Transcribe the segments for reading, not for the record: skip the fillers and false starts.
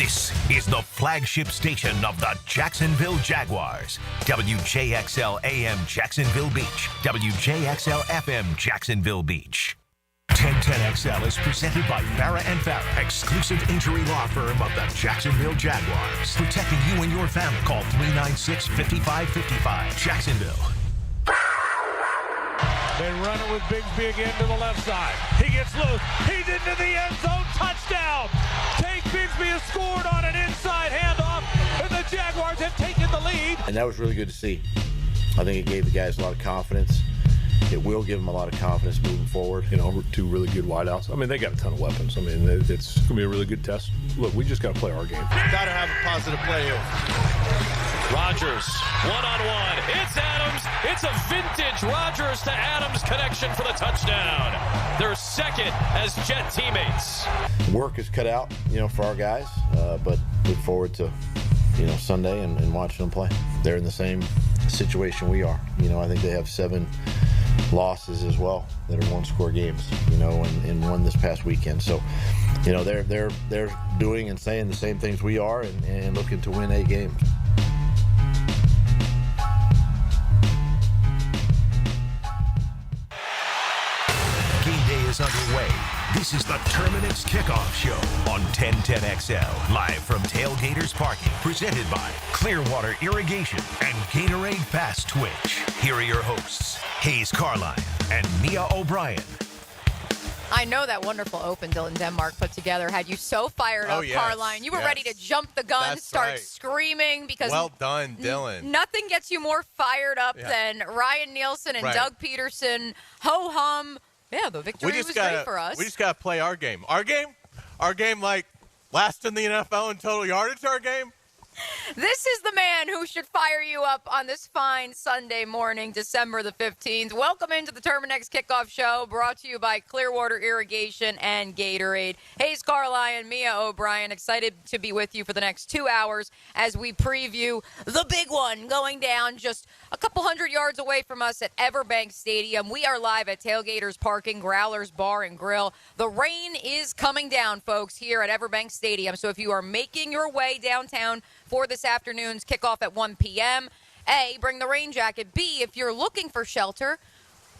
This is the flagship station of the Jacksonville Jaguars. WJXL AM Jacksonville Beach. WJXL FM Jacksonville Beach. 1010XL is presented by Farah & Farah, exclusive injury law firm of the Jacksonville Jaguars. Protecting you and your family. Call 396-5555. Jacksonville. They run it with Bigsby again to the left side. He gets loose. He's into the end zone. Touchdown. Tate Bigsby has scored on an inside handoff, and the Jaguars have taken the lead. And that was really good to see. I think it gave the guys a lot of confidence. It will give them a lot of confidence moving forward. You know, two really good wideouts. I mean, they got a ton of weapons. I mean, it's going to be a really good test. Look, we just got to play our game. Got to have a positive play here. Rodgers, one-on-one. It's Adams. It's a vintage Rodgers to Adams connection for the touchdown. Their second as Jet teammates. Work is cut out, for our guys, but look forward to, Sunday and watching them play. They're in the same situation we are. I think they have 7 losses as well that are one-score games, and one this past weekend. So, they're doing and saying the same things we are and looking to win 8 games. Game day is underway. This is the Terminix Kickoff Show on 1010XL. Live from Tailgaters Parking. Presented by Clearwater Irrigation and Gatorade Fast Twitch. Here are your hosts, Hayes Carline and Mia O'Brien. I know that wonderful open Dylan Denmark put together had you so fired up, yes, Carline. You were ready to jump the gun, start screaming because well done, Dylan. Nothing gets you more fired up than Ryan Nielsen and Doug Pederson. Ho-hum. Yeah, the victory was great for us. We just got to play our game. Our game, like last in the NFL in total yardage, our game. This is the man who should fire you up on this fine Sunday morning, December the 15th. Welcome into the Terminix Kickoff Show, brought to you by Clearwater Irrigation and Gatorade. Hayes Carline, Mia O'Brien, excited to be with you for the next 2 hours as we preview the big one going down just a couple hundred yards away from us at Everbank Stadium. We are live at Tailgaters Parking, Growlers Bar and Grill. The rain is coming down, folks, here at Everbank Stadium. So if you are making your way downtown for this afternoon's kickoff at 1 p.m., A, bring the rain jacket. B, if you're looking for shelter,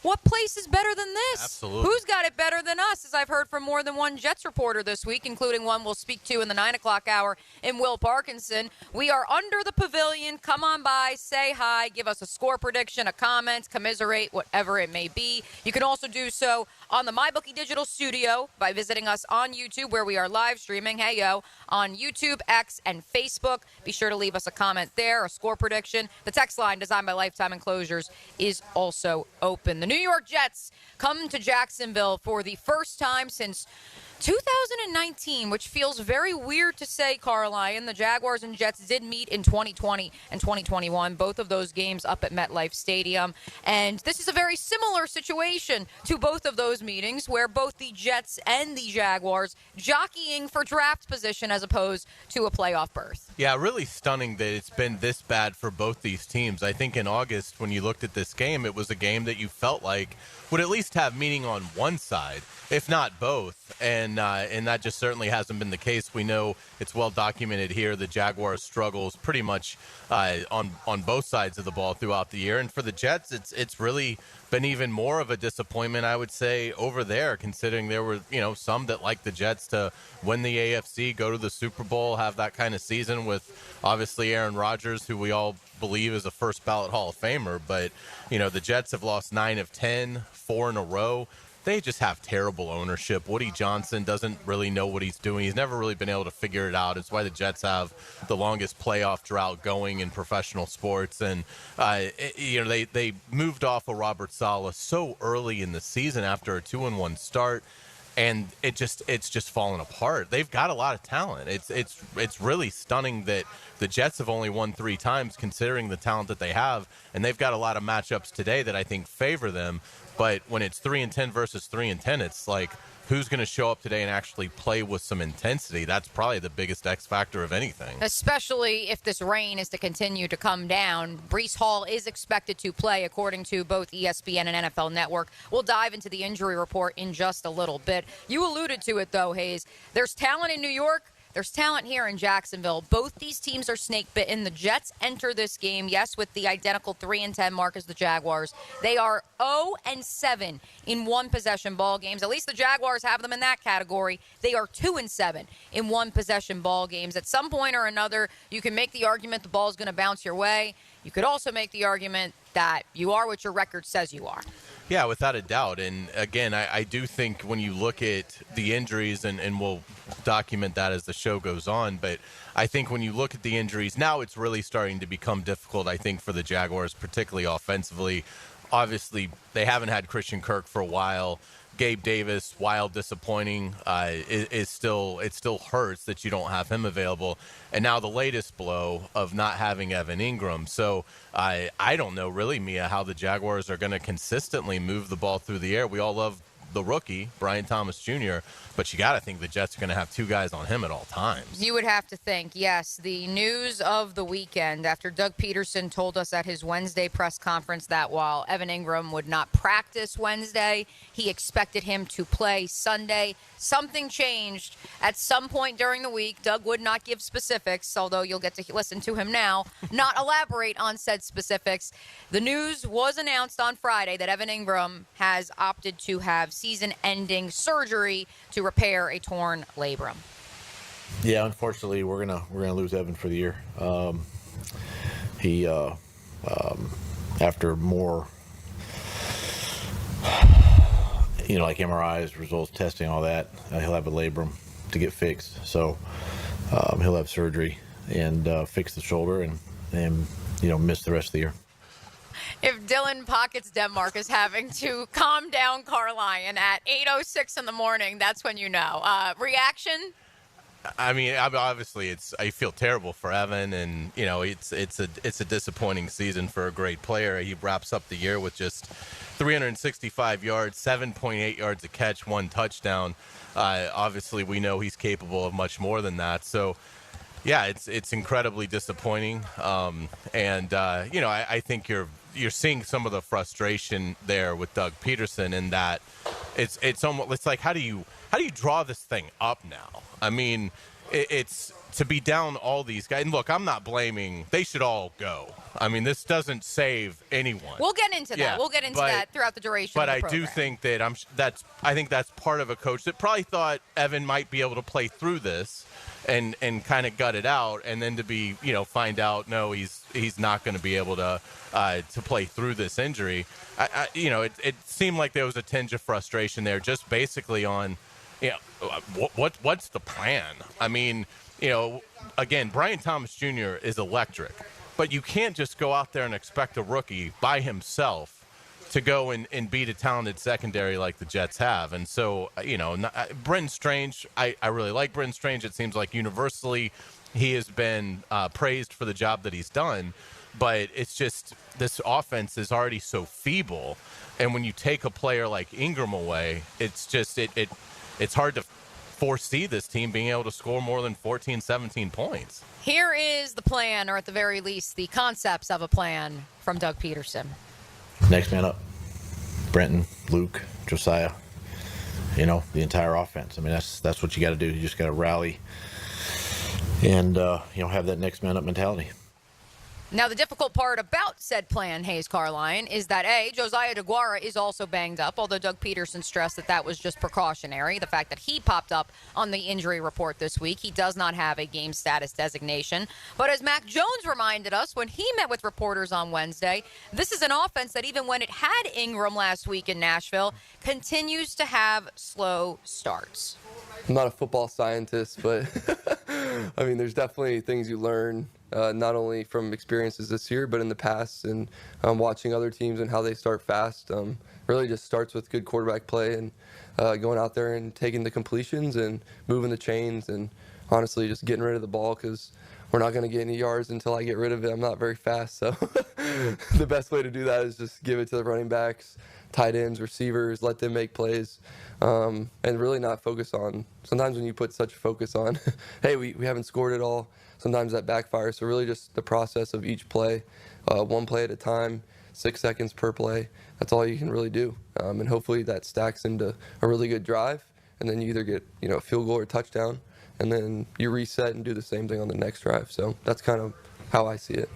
what place is better than this? Absolutely. Who's got it better than us, as I've heard from more than one Jets reporter this week, including one we'll speak to in the 9 o'clock hour in Will Parkinson. We are under the pavilion. Come on by, say hi, give us a score prediction, a comment, commiserate, whatever it may be. You can also do so on the MyBookie Digital Studio by visiting us on YouTube, where we are live streaming, on YouTube, X, and Facebook. Be sure to leave us a comment there, a score prediction. The text line, designed by Lifetime Enclosures, is also open. The New York Jets come to Jacksonville for the first time since 2019, which feels very weird to say, Carline. The Jaguars and Jets did meet in 2020 and 2021, both of those games up at MetLife Stadium. And this is a very similar situation to both of those meetings, where both the Jets and the Jaguars jockeying for draft position as opposed to a playoff berth. Yeah, really stunning that it's been this bad for both these teams. I think in August, when you looked at this game, it was a game that you felt like would at least have meaning on one side, if not both. And that just certainly hasn't been the case. We know it's well documented here. The Jaguars' struggles pretty much on both sides of the ball throughout the year. And for the Jets, it's really been even more of a disappointment, I would say, over there, considering there were, some that liked the Jets to win the AFC, go to the Super Bowl, have that kind of season with obviously Aaron Rodgers, who we all believe is a first ballot Hall of Famer. But, the Jets have lost 9 of 10, 4 in a row. They just have terrible ownership. Woody Johnson doesn't really know what he's doing. He's never really been able to figure it out. It's why the Jets have the longest playoff drought going in professional sports. And, they moved off of Robert Saleh so early in the season after a 2-1 start. And it's just fallen apart. They've got a lot of talent. It's really stunning that the Jets have only won 3 times, considering the talent that they have, and they've got a lot of matchups today that I think favor them. But when it's 3-10 versus 3-10, it's like, who's going to show up today and actually play with some intensity? That's probably the biggest X factor of anything. Especially if this rain is to continue to come down. Breece Hall is expected to play, according to both ESPN and NFL Network. We'll dive into the injury report in just a little bit. You alluded to it, though, Hayes. There's talent in New York. There's talent here in Jacksonville. Both these teams are snake bitten. The Jets enter this game, yes, with the identical 3-10 mark as the Jaguars. They are 0-7 in one-possession ball games. At least the Jaguars have them in that category. They are 2-7 in one-possession ball games. At some point or another, you can make the argument the ball is going to bounce your way. You could also make the argument that you are what your record says you are. Yeah, without a doubt. And again, I do think when you look at the injuries, and we'll document that as the show goes on, but I think when you look at the injuries, now it's really starting to become difficult, I think, for the Jaguars, particularly offensively. Obviously, they haven't had Christian Kirk for a while. Gabe Davis, while disappointing, it still hurts that you don't have him available. And now the latest blow of not having Evan Engram. So I don't know really, Mia, how the Jaguars are going to consistently move the ball through the air. We all love the rookie, Brian Thomas Jr., but you got to think the Jets are going to have two guys on him at all times. You would have to think, yes. The news of the weekend after Doug Pederson told us at his Wednesday press conference that while Evan Engram would not practice Wednesday, he expected him to play Sunday. Something changed at some point during the week. Doug would not give specifics, although you'll get to listen to him now, not elaborate on said specifics. The news was announced on Friday that Evan Engram has opted to have season-ending surgery to repair a torn labrum. Yeah, unfortunately, we're gonna lose Evan for the year. He after more, like MRIs, results, testing, all that, he'll have a labrum to get fixed. So he'll have surgery and fix the shoulder and miss the rest of the year. If Dylan Pockets Denmark is having to calm down Carline at 8:06 in the morning, that's when you know. Reaction? I mean, obviously, I feel terrible for Evan, and it's a disappointing season for a great player. He wraps up the year with just 365 yards, 7.8 yards a catch, 1 touchdown. Obviously, we know he's capable of much more than that. So, yeah, it's incredibly disappointing. I think you're seeing some of the frustration there with Doug Pederson in that it's like how do you draw this thing up now? I mean, it's to be down all these guys. And look, I'm not blaming. They should all go. I mean, this doesn't save anyone. We'll get into that. We'll get into that throughout the duration of the program. But I do think that I think that's part of a coach that probably thought Evan might be able to play through this and kind of gut it out, and then to be find out no, he's not going to be able to play through this injury. It seemed like there was a tinge of frustration there, just basically on what's the plan? I mean, again, Brian Thomas Jr. is electric, but you can't just go out there and expect a rookie by himself to go and beat a talented secondary like the Jets have. And so, Brenton Strange, I really like Brenton Strange. It seems like universally he has been praised for the job that he's done, but it's just this offense is already so feeble. And when you take a player like Engram away, it's just it's hard to foresee this team being able to score more than 14, 17 points. Here is the plan, or at the very least, the concepts of a plan from Doug Pederson. Next man up. Brenton, Luke, Josiah, the entire offense. I mean, that's what you got to do. You just got to rally and, have that next man up mentality. Now, the difficult part about said plan, Hayes Carline, is that, A, Josiah DeGuara is also banged up, although Doug Pederson stressed that was just precautionary. The fact that he popped up on the injury report this week, he does not have a game status designation. But as Mac Jones reminded us when he met with reporters on Wednesday, this is an offense that even when it had Engram last week in Nashville, continues to have slow starts. I'm not a football scientist, but I mean, there's definitely things you learn, not only from experiences this year, but in the past, and watching other teams and how they start fast. Really just starts with good quarterback play and going out there and taking the completions and moving the chains and honestly just getting rid of the ball, because we're not going to get any yards until I get rid of it. I'm not very fast, so the best way to do that is just give it to the running backs, tight ends, receivers, let them make plays, and really not focus on. Sometimes when you put such focus on, hey, we haven't scored at all, sometimes that backfires. So really just the process of each play, one play at a time, 6 seconds per play. That's all you can really do, and hopefully that stacks into a really good drive, and then you either get a field goal or touchdown, and then you reset and do the same thing on the next drive. So that's kind of how I see it.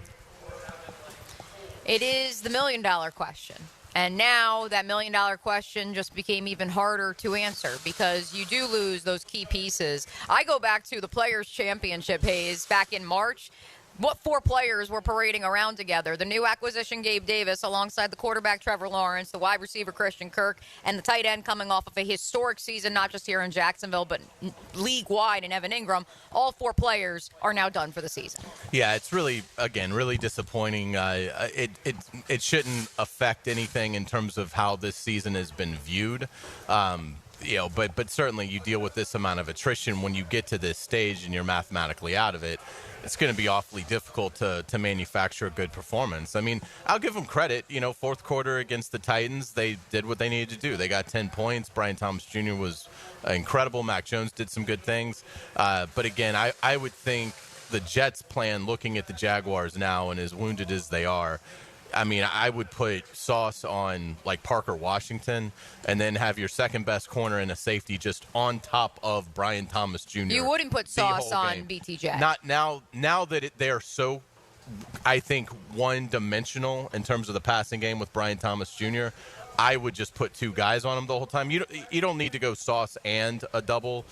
It is the $1 million question. And now that $1 million question just became even harder to answer because you do lose those key pieces. I go back to the Players' Championship, Hayes, back in March. What 4 players were parading around together? The new acquisition, Gabe Davis, alongside the quarterback, Trevor Lawrence, the wide receiver, Christian Kirk, and the tight end coming off of a historic season, not just here in Jacksonville, but league-wide in Evan Engram. All 4 players are now done for the season. Yeah, it's really, again, really disappointing. It shouldn't affect anything in terms of how this season has been viewed. But certainly you deal with this amount of attrition when you get to this stage and you're mathematically out of it. It's going to be awfully difficult to manufacture a good performance. I mean, I'll give them credit. Fourth quarter against the Titans, they did what they needed to do. They got 10 points. Brian Thomas Jr. was incredible. Mac Jones did some good things. But again, I would think the Jets' plan, looking at the Jaguars now and as wounded as they are, I mean, I would put Sauce on like Parker Washington and then have your second best corner and a safety just on top of Brian Thomas Jr. You wouldn't put Sauce on BTJ. Not now that they're so, I think, one-dimensional in terms of the passing game with Brian Thomas Jr., I would just put 2 guys on him the whole time. You don't need to go Sauce and a double.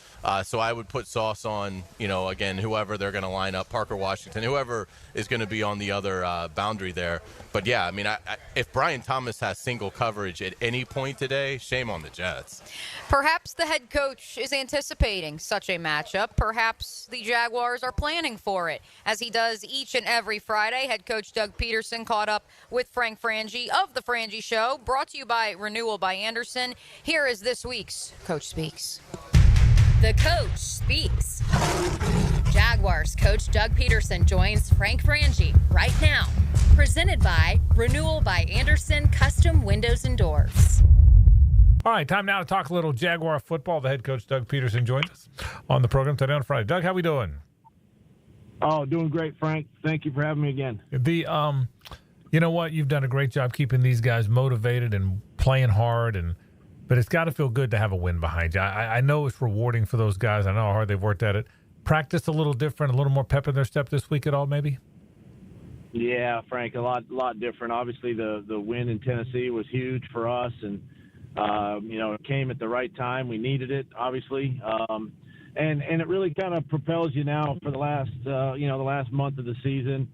So I would put Sauce on, again, whoever they're going to line up, Parker Washington, whoever is going to be on the other boundary there. But, yeah, I mean, if Brian Thomas has single coverage at any point today, shame on the Jets. Perhaps the head coach is anticipating such a matchup. Perhaps the Jaguars are planning for it, as he does each and every Friday. Head coach Doug Pederson caught up with Frank Frangie of The Frangie Show, brought to you by Renewal by Anderson. Here is this week's Coach Speaks. The Coach Speaks. Jaguars coach Doug Pederson joins Frank Frangie right now. Presented by Renewal by Anderson Custom Windows and Doors. All right, time now to talk a little Jaguar football. The head coach, Doug Pederson, joins us on the program today on Friday. Doug, how we doing? Oh, doing great, Frank. Thank you for having me again. You know what? You've done a great job keeping these guys motivated and playing hard, but it's got to feel good to have a win behind you. I know it's rewarding for those guys. I know how hard they've worked at it. Practice a little different, a little more pep in their step this week at all, maybe? Yeah, Frank, a lot different. Obviously, the win in Tennessee was huge for us, and it came at the right time. We needed it, obviously, and it really kind of propels you now for the last month of the season.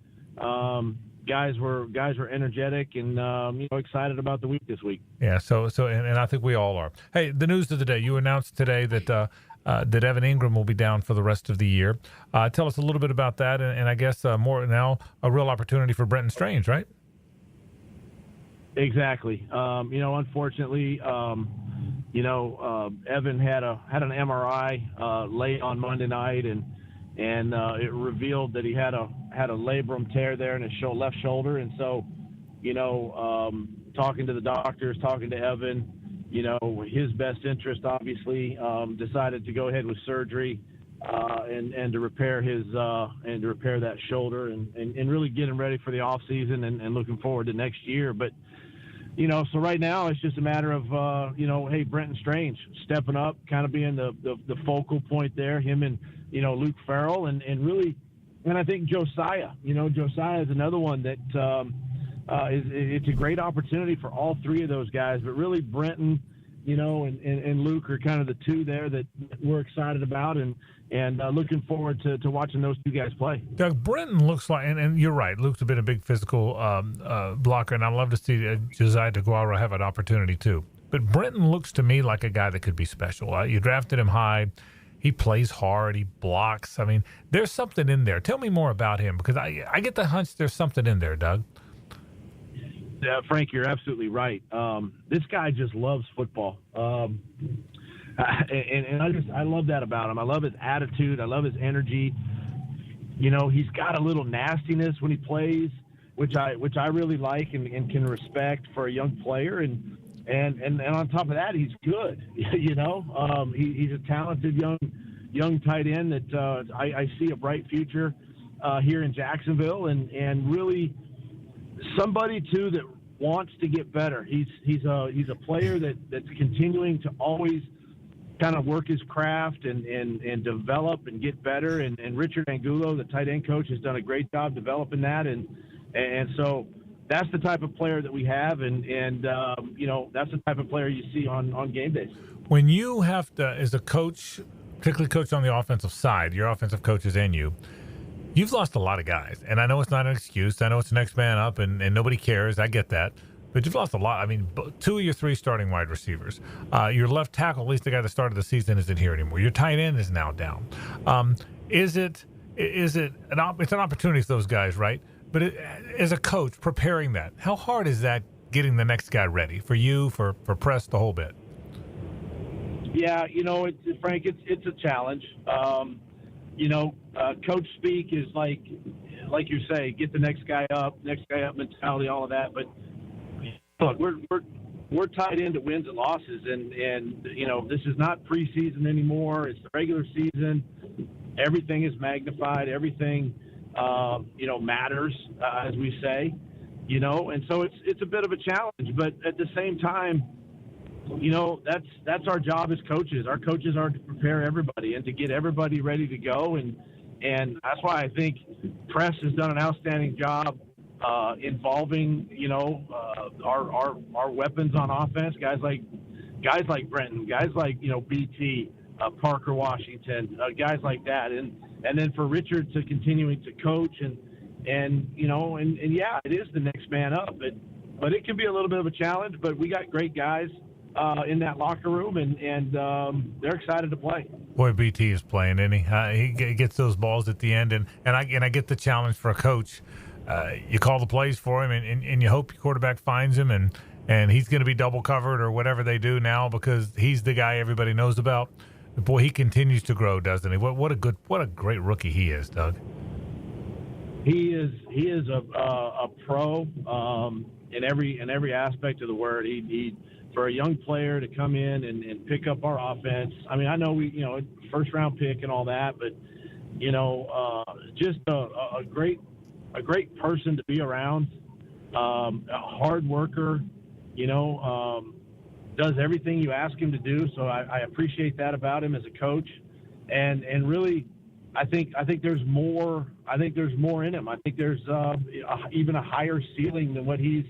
Guys were energetic and excited about the week this week. Yeah, so I think we all are. Hey, the news of the day: you announced today that Evan Engram will be down for the rest of the year. Tell us a little bit about that, and I guess more now a real opportunity for Brenton Strange, right? Exactly. Unfortunately, Evan had an MRI late on Monday night, and it revealed that he had a labrum tear there in his left shoulder. And so, talking to the doctors, talking to Evan, his best interest obviously decided to go ahead with surgery and to repair that shoulder and really get him ready for the off season and looking forward to next year. But so right now it's just a matter of hey, Brenton Strange stepping up, kind of being the focal point there. Him and Luke Farrell and really, and I think Josiah. Josiah is another one that it's a great opportunity for all 3 of those guys, but really Brenton, and Luke are kind of the 2 there that we're excited about and looking forward to watching those 2 guys play. Doug, Brenton looks like, and you're right, Luke's been a big physical blocker, and I'd love to see Josiah DeGuara have an opportunity too. But Brenton looks to me like a guy that could be special. You drafted him high. He plays hard. He blocks. I mean, there's something in there. Tell me more about him, because I get the hunch there's something in there, Doug. Yeah, Frank, you're absolutely right. This guy just loves football. And I love that about him. I love his attitude. I love his energy. He's got a little nastiness when he plays, which I really like and can respect for a young player. And on top of that, he's good. He's a talented young tight end that I see a bright future here in Jacksonville, and really somebody too that wants to get better. He's a player that's continuing to always kind of work his craft and develop and get better. And Richard Angulo, the tight end coach, has done a great job developing that. And so that's the type of player that we have. And that's the type of player you see on game days. When you have to, as a coach, particularly coach on the offensive side, your offensive coaches and you've lost a lot of guys. And I know it's not an excuse. I know it's next man up and nobody cares. I get that. But you've lost a lot. I mean, 2 of your 3 starting wide receivers. Your left tackle, at least the guy that started the season, isn't here anymore. Your tight end is now down. It's an opportunity for those guys, right? But as a coach, preparing that, how hard is that getting the next guy ready for you, for Press, the whole bit? Yeah, Frank, it's a challenge. Coach speak is like you say, get the next guy up mentality, all of that. But look, we're tied into wins and losses, and this is not preseason anymore. It's the regular season. Everything is magnified. Everything matters, as we say. And so it's a bit of a challenge. But at the same time, that's our job as coaches. Our coaches are to prepare everybody and to get everybody ready to go, and that's why I think Press has done an outstanding job involving our weapons on offense, guys like Brenton, guys like BT, Parker Washington, guys like that, and then for Richard to continuing to coach and yeah, it is the next man up, but it can be a little bit of a challenge. But we got great guys in that locker room, and they're excited to play. Boy, BT is playing, isn't he? He gets those balls at the end, and I get the challenge for a coach. You call the plays for him, and you hope your quarterback finds him, and he's going to be double covered or whatever they do now because he's the guy everybody knows about. But boy, he continues to grow, doesn't he? What a great rookie he is, Doug. He is a pro in every aspect of the word. He for a young player to come in and pick up our offense. I mean, I know we first round pick and all that, but just a great person to be around, a hard worker, does everything you ask him to do. So I appreciate that about him as a coach, and really, I think there's more. I think there's more in him. I think there's even a higher ceiling than what he's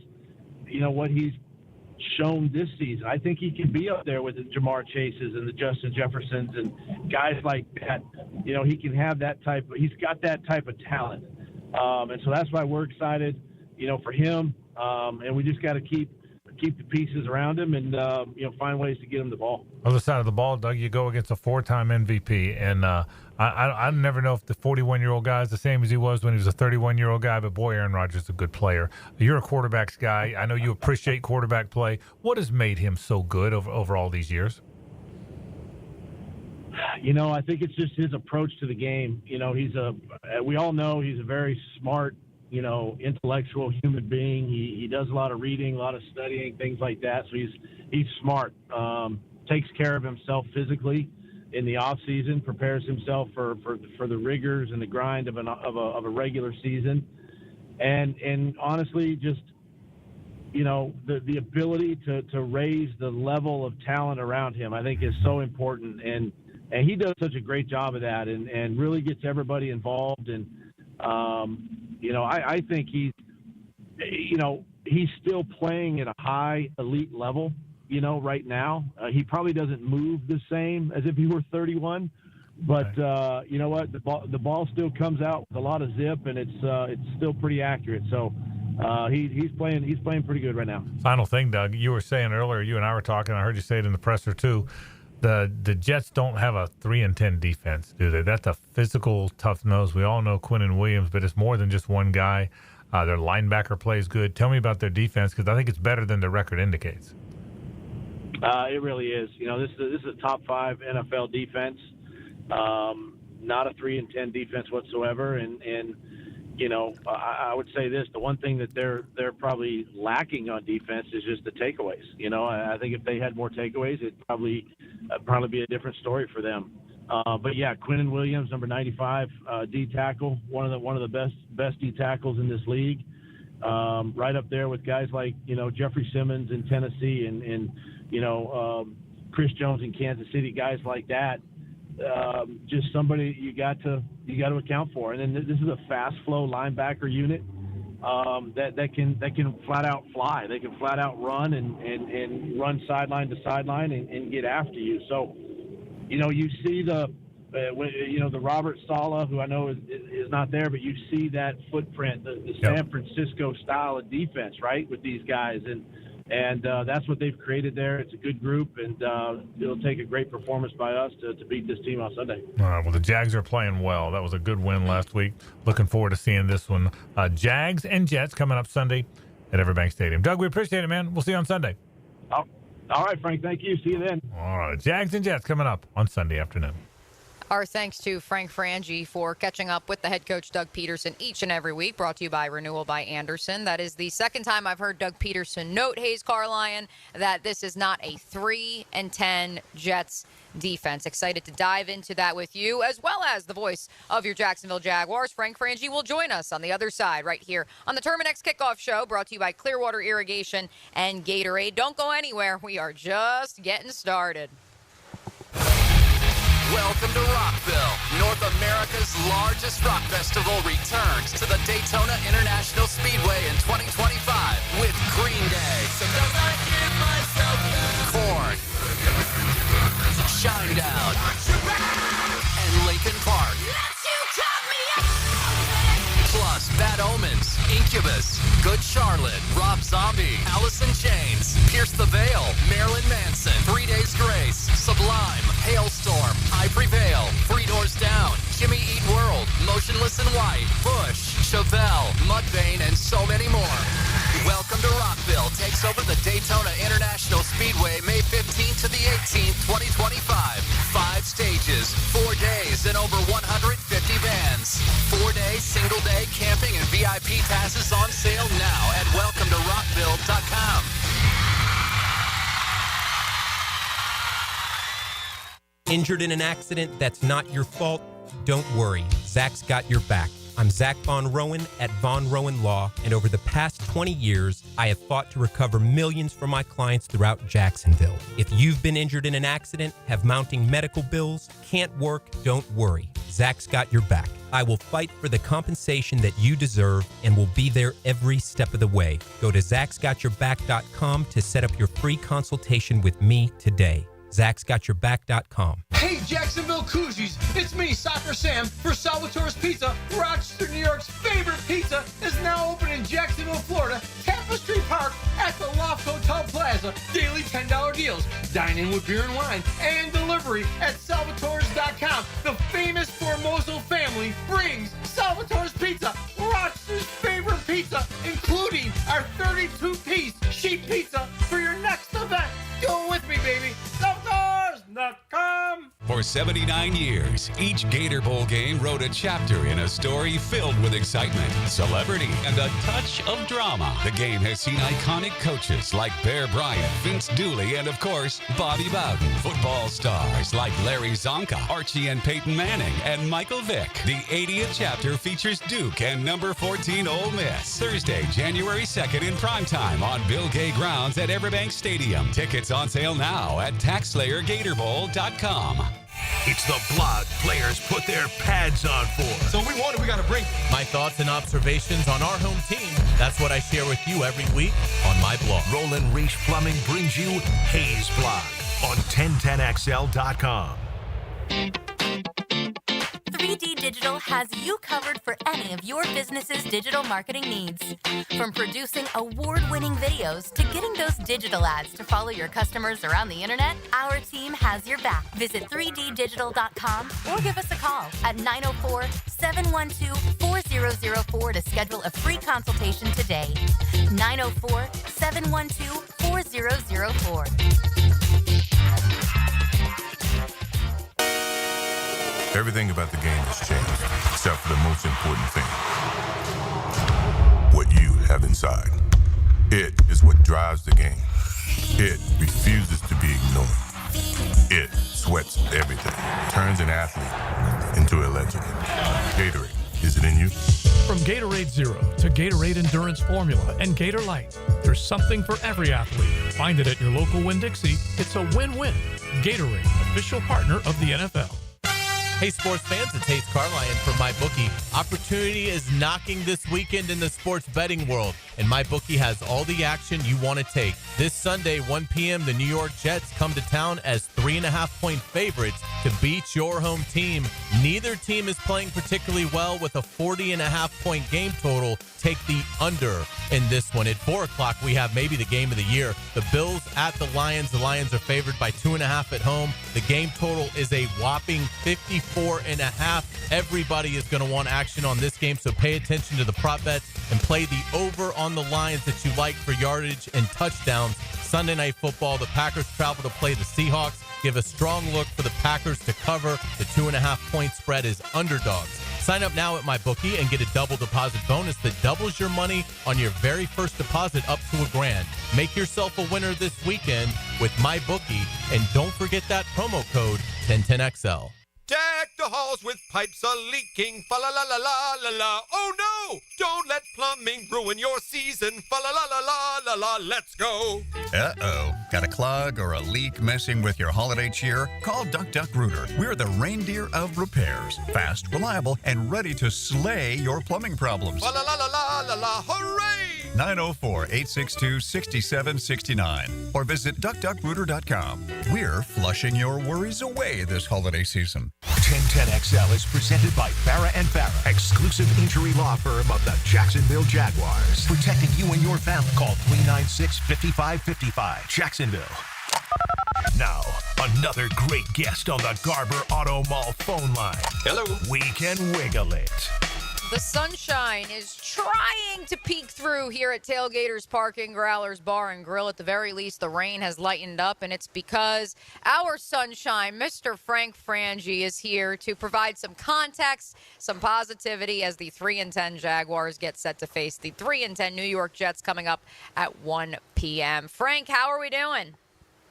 shown this season. I think he can be up there with the Jamar Chases and the Justin Jeffersons and guys like that. He can have that type. He's got that type of talent. And so that's why we're excited, for him. And we just got to keep the pieces around him and, find ways to get him the ball. Other side of the ball, Doug, you go against a 4-time MVP. And I never know if the 41-year-old guy is the same as he was when he was a 31-year-old guy, but boy, Aaron Rodgers is a good player. You're a quarterbacks guy. I know you appreciate quarterback play. What has made him so good over all these years? I think it's just his approach to the game. We all know he's a very smart, intellectual human being. He does a lot of reading, a lot of studying, things like that. So he's smart. Takes care of himself physically in the off season, prepares himself for the rigors and the grind of a regular season, and honestly, just the ability to raise the level of talent around him, I think, is so important. And he does such a great job of that, and really gets everybody involved. And I think he's still playing at a high elite level. Right now, he probably doesn't move the same as if he were 31, but you know what? The ball still comes out with a lot of zip, and it's still pretty accurate. So he's playing pretty good right now. Final thing, Doug, you were saying earlier, you and I were talking, I heard you say it in the presser too. The Jets don't have a 3-10 defense, do they? That's a physical, tough nose. We all know Quinnen Williams, but it's more than just one guy. Their linebacker plays good. Tell me about their defense, because I think it's better than the record indicates. It really is. This is a top 5 NFL defense, not a 3-10 defense whatsoever. And I would say this: the one thing that they're probably lacking on defense is just the takeaways. I think if they had more takeaways, it'd probably be a different story for them. But yeah, Quinnen Williams, number 95, D tackle, one of the best D tackles in this league. Right up there with guys like Jeffrey Simmons in Tennessee and Chris Jones in Kansas City, guys like that. Just somebody you got to account for. And then this is a fast flow linebacker unit that can flat out fly. They can flat out run and run sideline to sideline and get after you. So, you see the Robert Saleh, who I know is not there, but you see that footprint, the San Francisco style of defense, right, with these guys. And that's what they've created there. It's a good group, and it'll take a great performance by us to beat this team on Sunday. All right, well, the Jags are playing well. That was a good win last week. Looking forward to seeing this one. Jags and Jets coming up Sunday at Everbank Stadium. Doug, we appreciate it, man. We'll see you on Sunday. All right, Frank. Thank you. See you then. All right, Jags and Jets coming up on Sunday afternoon. Our thanks to Frank Frangie for catching up with the head coach, Doug Pederson, each and every week, brought to you by Renewal by Anderson. That is the second time I've heard Doug Pederson note, Hayes Carlion, that this is not a 3-10 Jets defense. Excited to dive into that with you, as well as the voice of your Jacksonville Jaguars. Frank Frangie will join us on the other side right here on the Terminix Kickoff Show, brought to you by Clearwater Irrigation and Gatorade. Don't go anywhere. We are just getting started. Welcome to Rockville. North America's largest rock festival returns to the Daytona International Speedway in 2025 with Green Day, Sometimes I give myself Korn, Shinedown, and Linkin Park. Plus Bad Omens, Incubus, Good Charlotte, Rob Zombie, Alice in Chains, Pierce the Veil, Marilyn Manson, 3 Days Grace, Sublime, Hailstorm, I Prevail, Three Doors Down, Jimmy Eat World, Motionless in White, Bush, Chevelle, Mudvayne, and so many more. Welcome to Rockville takes over the Daytona International Speedway May 15th to the 18th, 2025. 5 stages, 4 days, and over 150 bands. 4-day, single-day camping and VIP passes on sale now at welcometorockville.com. Injured in an accident that's not your fault? Don't worry. Zach's got your back. I'm Zach Von Rowan at Von Rowan Law, and over the past 20 years, I have fought to recover millions for my clients throughout Jacksonville. If you've been injured in an accident, have mounting medical bills, can't work, don't worry. Zach's got your back. I will fight for the compensation that you deserve and will be there every step of the way. Go to Zach'sGotYourBack.com to set up your free consultation with me today. Zach'sGotYourBack.com. Hey, Jacksonville Koozies, it's me, Soccer Sam, for Salvatore's Pizza. Rochester, New York's favorite pizza is now open in Jacksonville, Florida, Tapestry Park at the Loft Hotel Plaza. Daily $10 deals, dine in with beer and wine, and delivery at Salvatores.com. The famous Formoso family brings Salvatore's Pizza, Rochester's favorite pizza, including our 32-piece sheet pizza for your next event. Go with me, baby. Salvatores.com. For 79 years, each Gator Bowl game wrote a chapter in a story filled with excitement, celebrity, and a touch of drama. The game has seen iconic coaches like Bear Bryant, Vince Dooley, and of course, Bobby Bowden. Football stars like Larry Zonka, Archie and Peyton Manning, and Michael Vick. The 80th chapter features Duke and number 14 Ole Miss. Thursday, January 2nd in primetime on Bill Gay Grounds at Everbank Stadium. Tickets on sale now at TaxSlayerGatorBowl.com. It's the blog players put their pads on for. So we got to bring my thoughts and observations on our home team. That's what I share with you every week on my blog. Roland Reach Plumbing brings you Hayes Blog on 1010XL.com. 3D Digital has you covered for any of your business's digital marketing needs. From producing award-winning videos to getting those digital ads to follow your customers around the internet, our team has your back. Visit 3ddigital.com or give us a call at 904-712-4004 to schedule a free consultation today. 904-712-4004. Everything about the game has changed, except for the most important thing. What you have inside. It is what drives the game. It refuses to be ignored. It sweats everything, turns an athlete into a legend. Gatorade, is it in you? From Gatorade Zero to Gatorade Endurance Formula and Gator Light, there's something for every athlete. Find it at your local Winn-Dixie. It's a win-win. Gatorade, official partner of the NFL. Hey, sports fans, it's Hayes Carline from MyBookie. Opportunity is knocking this weekend in the sports betting world, and MyBookie has all the action you want to take. This Sunday, 1 p.m., the New York Jets come to town as 3.5-point favorites to beat your home team. Neither team is playing particularly well with a 40.5-point game total. Take the under in this one. At 4 o'clock, we have maybe the game of the year. The Bills at the Lions. The Lions are favored by 2.5 at home. The game total is a whopping 54.5. Everybody is going to want action on this game, so pay attention to the prop bets and play the over on the lines that you like for yardage and touchdowns. Sunday Night Football, the Packers travel to play the Seahawks. Give a strong look for the Packers to cover. The 2.5-point spread is underdogs. Sign up now at MyBookie and get a double deposit bonus that doubles your money on your very first deposit up to $1,000. Make yourself a winner this weekend with MyBookie, and don't forget that promo code 1010XL. Deck the halls with pipes a-leaking, fa-la-la-la-la-la-la. Oh no! Don't let plumbing ruin your season, fa-la-la-la-la-la-la. Let's go! Uh-oh. Got a clog or a leak messing with your holiday cheer? Call Duck Duck Rooter. We're the reindeer of repairs. Fast, reliable, and ready to slay your plumbing problems. Fa-la-la-la-la-la-la. Hooray! 904-862-6769 or visit duckduckrooter.com. We're flushing your worries away this holiday season. 1010XL is presented by Farah & Farah, exclusive injury law firm of the Jacksonville Jaguars. Protecting you and your family. Call 396-5555. Jacksonville. Now, another great guest on the Garber Auto Mall phone line. Hello. We can wiggle it. The sunshine is trying to peek through here at Tailgaters Parking, Growlers Bar and Grill. At the very least, the rain has lightened up, and it's because our sunshine, Mr. Frank Frangie, is here to provide some context, some positivity as the 3-10 Jaguars get set to face the 3-10 New York Jets coming up at 1 p.m. Frank, how are we doing?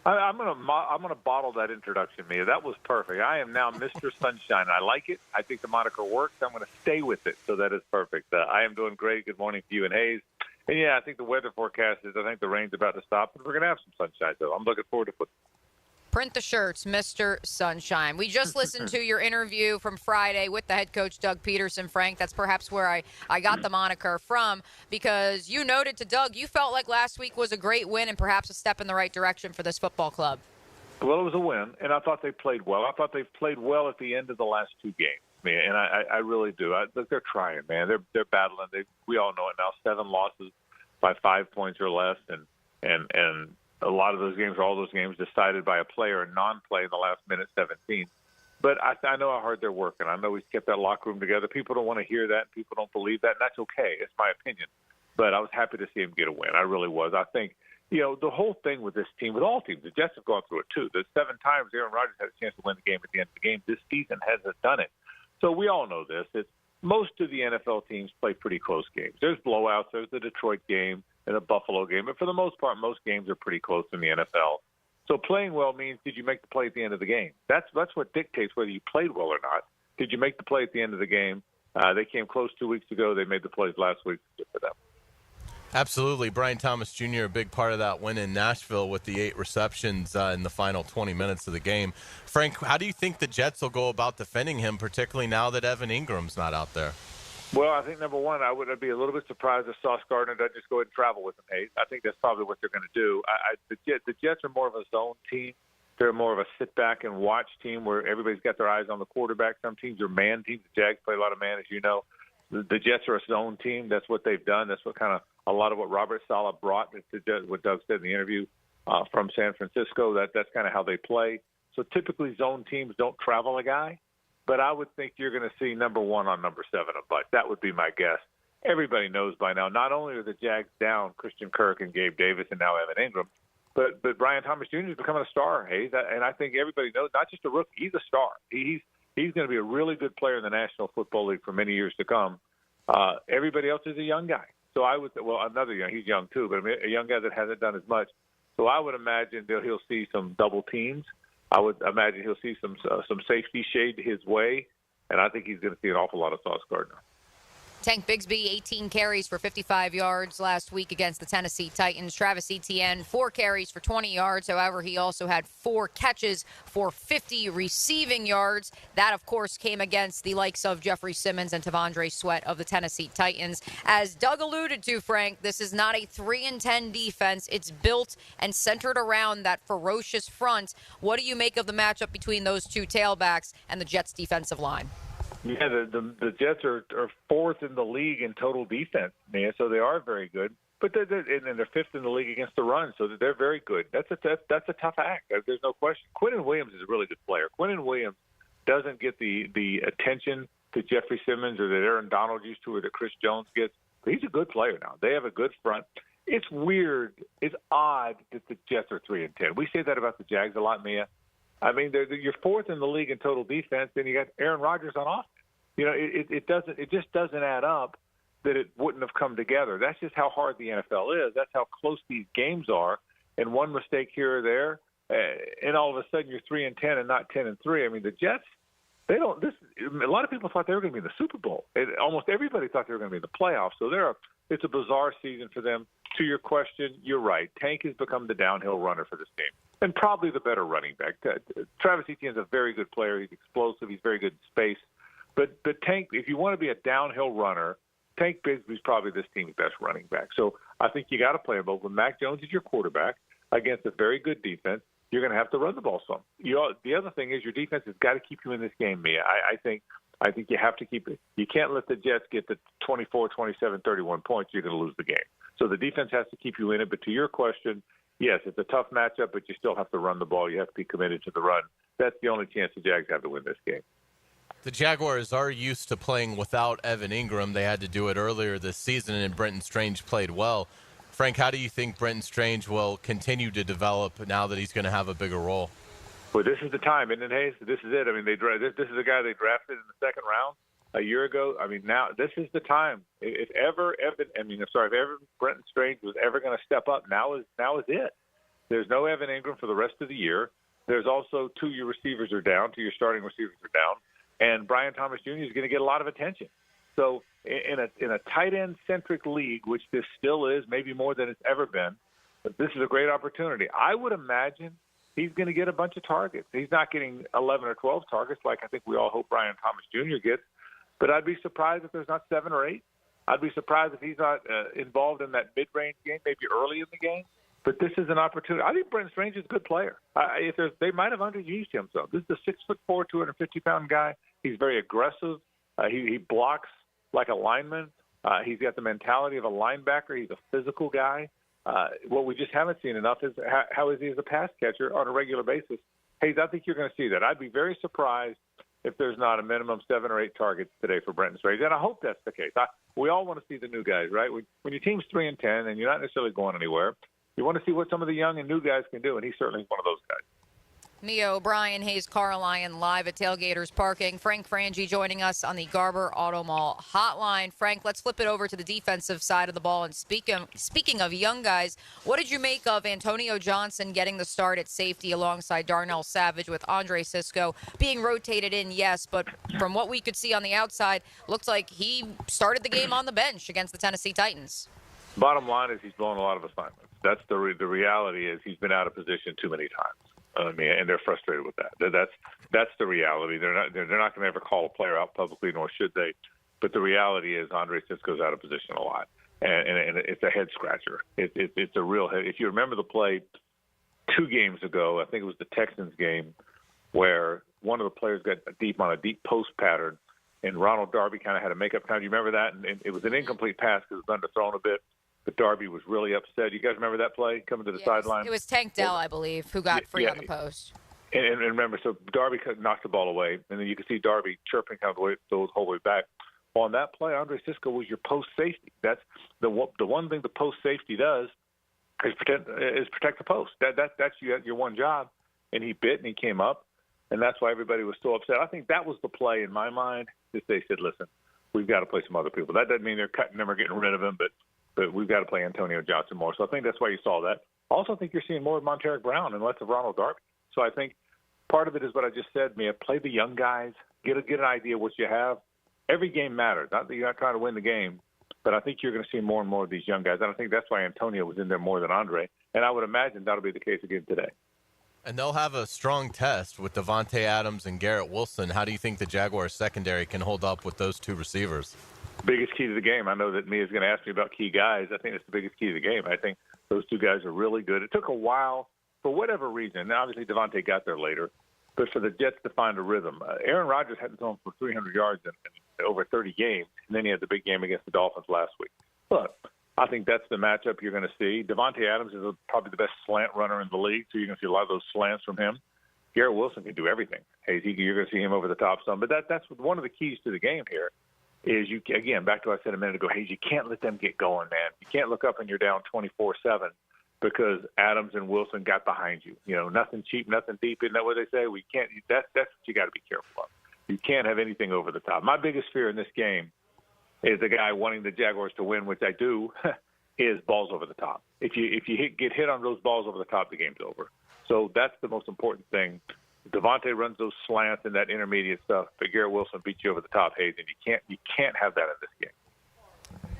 I'm gonna bottle that introduction, Mia. That was perfect. I am now Mr. Sunshine. I like it. I think the moniker works. I'm going to stay with it. So that is perfect. I am doing great. Good morning to you and Hayes. And yeah, I think the weather forecast is. I think the rain's about to stop, but we're going to have some sunshine. So I'm looking forward to football. Print the shirts, Mr. Sunshine. We just listened to your interview from Friday with the head coach, Doug Pederson. Frank, that's perhaps where I got the moniker from, because you noted to Doug you felt like last week was a great win and perhaps a step in the right direction for this football club. Well, it was a win, and I thought they played well. I thought they played well at the end of the last two games, man, and I really do. Look, they're trying, man. They're battling. We all know it now. 7 losses by 5 points or less, and a lot of those games, or all those games, decided by a player and non-play in the last minute 17. But I know how hard they're working. I know he's kept that locker room together. People don't want to hear that. People don't believe that, and that's okay. It's my opinion. But I was happy to see him get a win. I really was. I think, the whole thing with this team, with all teams, the Jets have gone through it too. There's 7 times Aaron Rodgers had a chance to win the game at the end of the game. This season hasn't done it. So we all know this. Most of the NFL teams play pretty close games. There's blowouts. There's the Detroit game and a Buffalo game. But for the most part, most games are pretty close in the NFL. So playing well means, did you make the play at the end of the game? That's what dictates whether you played well or not. Did you make the play at the end of the game? They came close 2 weeks ago. They made the plays last week. Good for them. Absolutely. Brian Thomas Jr., a big part of that win in Nashville with the 8 receptions in the final 20 minutes of the game. Frank, how do you think the Jets will go about defending him, particularly now that Evan Ingram's not out there? Well, I think, number one, I'd be a little bit surprised if Sauce Gardner doesn't just go ahead and travel with him, Hayes. I think that's probably what they're going to do. The Jets are more of a zone team. They're more of a sit-back-and-watch team where everybody's got their eyes on the quarterback. Some teams are man teams. The Jags play a lot of man, as you know. The Jets are a zone team. That's what they've done. That's what kind of a lot of what Robert Saleh brought, what Doug said in the interview from San Francisco. That's kind of how they play. So typically zone teams don't travel a guy. But I would think you're going to see number 1 on number 7 a bunch. That would be my guess. Everybody knows by now, not only are the Jags down Christian Kirk and Gabe Davis and now Evan Engram, but Brian Thomas Jr. is becoming a star, Hayes. And I think everybody knows, not just a rookie, he's a star. He's going to be a really good player in the National Football League for many years to come. Everybody else is a young guy. So I would, he's young too, but a young guy that hasn't done as much. So I would imagine that he'll see some double teams. I would imagine he'll see some safety shade his way, and I think he's going to see an awful lot of Sauce Gardner. Tank Bigsby, 18 carries for 55 yards last week against the Tennessee Titans. Travis Etienne, 4 carries for 20 yards. However, he also had 4 catches for 50 receiving yards. That, of course, came against the likes of Jeffrey Simmons and Tavondre Sweat of the Tennessee Titans. As Doug alluded to, Frank, this is not a 3-10 defense. It's built and centered around that ferocious front. What do you make of the matchup between those two tailbacks and the Jets' defensive line? Yeah, the Jets are 4th in the league in total defense, man. So they are very good, but they're 5th in the league against the run. So they're very good. That's a tough act. There's no question. Quinnen Williams is a really good player. Quinnen Williams doesn't get the attention that Jeffrey Simmons or that Aaron Donald used to, or that Chris Jones gets. But he's a good player now. They have a good front. It's weird. It's odd that the Jets are 3-10. We say that about the Jags a lot, Mia. I mean, you're 4th in the league in total defense, and you got Aaron Rodgers on offense. You know, it just doesn't add up that it wouldn't have come together. That's just how hard the NFL is. That's how close these games are. And one mistake here or there, and all of a sudden you're 3-10 and not 10-3. I mean, the Jets, they don't. A lot of people thought they were going to be in the Super Bowl. Almost everybody thought they were going to be in the playoffs. So it's a bizarre season for them. To your question, you're right. Tank has become the downhill runner for this team, and probably the better running back. Travis Etienne is a very good player. He's explosive. He's very good in space. But Tank, if you want to be a downhill runner, Tank Bigsby's probably this team's best running back. So I think you got to play them both. When Mac Jones is your quarterback against a very good defense, you're going to have to run the ball some. The other thing is your defense has got to keep you in this game, Mia. I think you have to keep it. You can't let the Jets get to 24, 27, 31 points. You're going to lose the game. So the defense has to keep you in it. But to your question, yes, it's a tough matchup, but you still have to run the ball. You have to be committed to the run. That's the only chance the Jags have to win this game. The Jaguars are used to playing without Evan Engram. They had to do it earlier this season, and Brenton Strange played well. Frank, how do you think Brenton Strange will continue to develop now that he's going to have a bigger role? Well, this is the time, isn't it, Hayes? This is it. I mean, this is a guy they drafted in the 2nd round a year ago. I mean, now this is the time. If ever Brenton Strange was ever going to step up, now is it. There's no Evan Engram for the rest of the year. There's also 2 of your receivers are down, 2 of your starting receivers are down. And Brian Thomas Jr. is going to get a lot of attention. So in a tight end centric league, which this still is, maybe more than it's ever been, but this is a great opportunity. I would imagine he's going to get a bunch of targets. He's not getting 11 or 12 targets like I think we all hope Brian Thomas Jr. gets, but I'd be surprised if there's not 7 or 8. I'd be surprised if he's not involved in that mid-range game, maybe early in the game. But this is an opportunity. I think Brenton Strange is a good player. They might have underused him some. This is a 6'4", 250-pound guy. He's very aggressive. He blocks like a lineman. He's got the mentality of a linebacker. He's a physical guy. What we just haven't seen enough is how is he as a pass catcher on a regular basis. Hayes, I think you're going to see that. I'd be very surprised if there's not a minimum 7 or 8 targets today for Brenton Strange, and I hope that's the case. We all want to see the new guys, right? When your team's 3-10 and you're not necessarily going anywhere, you want to see what some of the young and new guys can do, and he's certainly one of those guys. Mia O'Brien, Hayes Carlyon, live at Tailgaters Parking. Frank Frangie joining us on the Garber Auto Mall hotline. Frank, let's flip it over to the defensive side of the ball. And speaking of young guys, what did you make of Antonio Johnson getting the start at safety alongside Darnell Savage with Andre Sisco being rotated in, yes, but from what we could see on the outside, looked like he started the game on the bench against the Tennessee Titans. Bottom line is he's blown a lot of assignments. That's the reality is he's been out of position too many times. And they're frustrated with that. That's the reality. They're not going to ever call a player out publicly, nor should they. But the reality is Andre Sisco's out of position a lot, and it's a head scratcher. It's a real head. If you remember the play 2 games ago, I think it was the Texans game, where one of the players got deep on a deep post pattern, and Ronald Darby kind of had a makeup time. Do you remember that? And it was an incomplete pass because it was underthrown a bit. But Darby was really upset. You guys remember that play coming to the sideline? It was Tank Dell, I believe, who got free on the post. And remember, so Darby knocked the ball away, and then you could see Darby chirping kind of the whole way back. On that play, Andre Sisco was your post safety. That's the one thing the post safety does is protect the post. That's your one job. And he bit and he came up, and that's why everybody was so upset. I think that was the play in my mind that they said, listen, we've got to play some other people. That doesn't mean they're cutting them or getting rid of him, but we've got to play Antonio Johnson more. So I think that's why you saw that. Also, I think you're seeing more of Monteric Brown and less of Ronald Darby. So I think part of it is what I just said, Mia. Play the young guys, get an idea of what you have, every game matters. Not that you're not trying to win the game, but I think you're going to see more and more of these young guys. And I think that's why Antonio was in there more than Andre. And I would imagine that'll be the case again today. And they'll have a strong test with Devontae Adams and Garrett Wilson. How do you think the Jaguars secondary can hold up with those two receivers? Biggest key to the game. I know that Mia's going to ask me about key guys. I think it's the biggest key to the game. I think those two guys are really good. It took a while for whatever reason. Now, obviously, Devontae got there later, but for the Jets to find a rhythm. Aaron Rodgers hadn't thrown for 300 yards in over 30 games, and then he had the big game against the Dolphins last week. Look, I think that's the matchup you're going to see. Devontae Adams is probably the best slant runner in the league, so you're going to see a lot of those slants from him. Garrett Wilson can do everything. Hey, you're going to see him over the top some. But that's one of the keys to the game here is, you again, back to what I said a minute ago, Hayes, you can't let them get going, man. You can't look up and you're down 24-7 because Adams and Wilson got behind you. You know, nothing cheap, nothing deep. Isn't that what they say? We can't. That's what you got to be careful of. You can't have anything over the top. My biggest fear in this game is the guy wanting the Jaguars to win, which I do, is balls over the top. If you get hit on those balls over the top, the game's over. So that's the most important thing. Devontae runs those slants and that intermediate stuff, but Garrett Wilson beats you over the top, Hayes, and you can't have that in this game.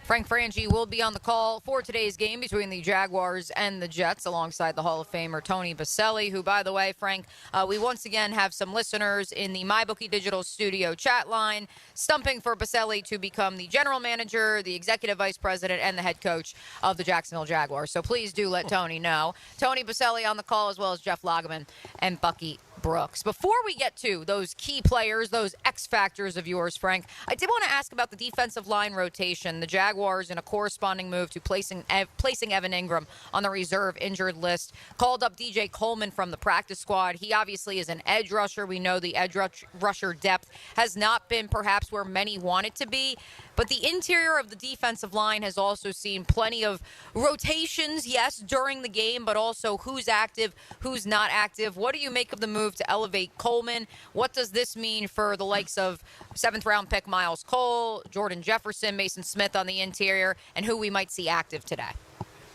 Frank Frangie will be on the call for today's game between the Jaguars and the Jets alongside the Hall of Famer Tony Baselli, who, by the way, Frank, we once again have some listeners in the MyBookie Digital Studio chat line stumping for Baselli to become the general manager, the executive vice president, and the head coach of the Jacksonville Jaguars. So please do let Tony know. Tony Baselli on the call, as well as Jeff Lageman and Bucky Brooks. Before we get to those key players, those X factors of yours, Frank, I did want to ask about the defensive line rotation. The Jaguars, in a corresponding move to placing Evan Engram on the reserve injured list, called up DJ Coleman from the practice squad. He obviously is an edge rusher. We know the edge rusher depth has not been perhaps where many want it to be, but the interior of the defensive line has also seen plenty of rotations, yes, during the game, but also who's active, who's not active. What do you make of the move to elevate Coleman? What does this mean for the likes of 7th-round pick Miles Cole, Jordan Jefferson, Mason Smith on the interior, and who we might see active today?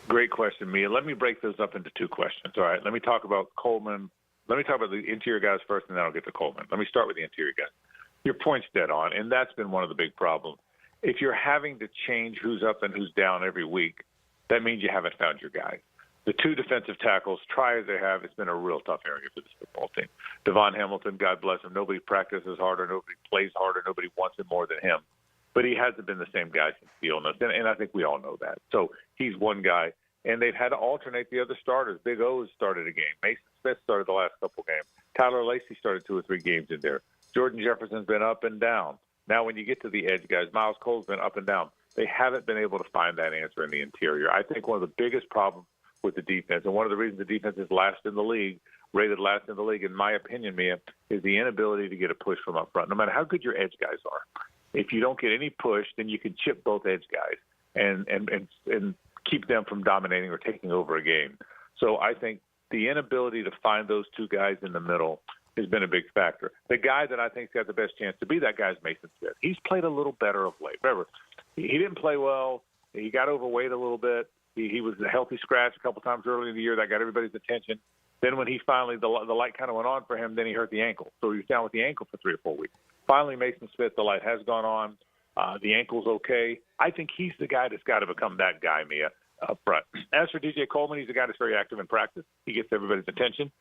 Great question, Mia. Let me break those up into two questions. All right, let me talk about Coleman. Let me talk about the interior guys first, and then I'll get to Coleman. Let me start with the interior guys. Your point's dead on, and that's been one of the big problems. If you're having to change who's up and who's down every week, that means you haven't found your guy. The two defensive tackles, try as they have, it's been a real tough area for this football team. Devon Hamilton, God bless him, nobody practices harder, nobody plays harder, nobody wants it more than him. But he hasn't been the same guy since the illness, and I think we all know that. So he's one guy, and they've had to alternate the other starters. Big O's started a game. Mason Smith started the last couple games. Tyler Lacey started 2 or 3 games in there. Jordan Jefferson's been up and down. Now, when you get to the edge guys, Miles Cole's been up and down. They haven't been able to find that answer in the interior. I think one of the biggest problems with the defense, and one of the reasons the defense is last in the league, rated last in the league, in my opinion, Mia, is the inability to get a push from up front. No matter how good your edge guys are, if you don't get any push, then you can chip both edge guys and keep them from dominating or taking over a game. So I think the inability to find those two guys in the middle has been a big factor. The guy that I think's got the best chance to be that guy is Mason Smith. He's played a little better of late. Remember, he didn't play well. He got overweight a little bit. He was a healthy scratch a couple times early in the year. That got everybody's attention. Then when he finally, the light kind of went on for him, then he hurt the ankle. So he was down with the ankle for 3 or 4 weeks. Finally, Mason Smith, the light has gone on. The ankle's okay. I think he's the guy that's got to become that guy, Mia, up front. As for DJ Coleman, he's a guy that's very active in practice. He gets everybody's attention.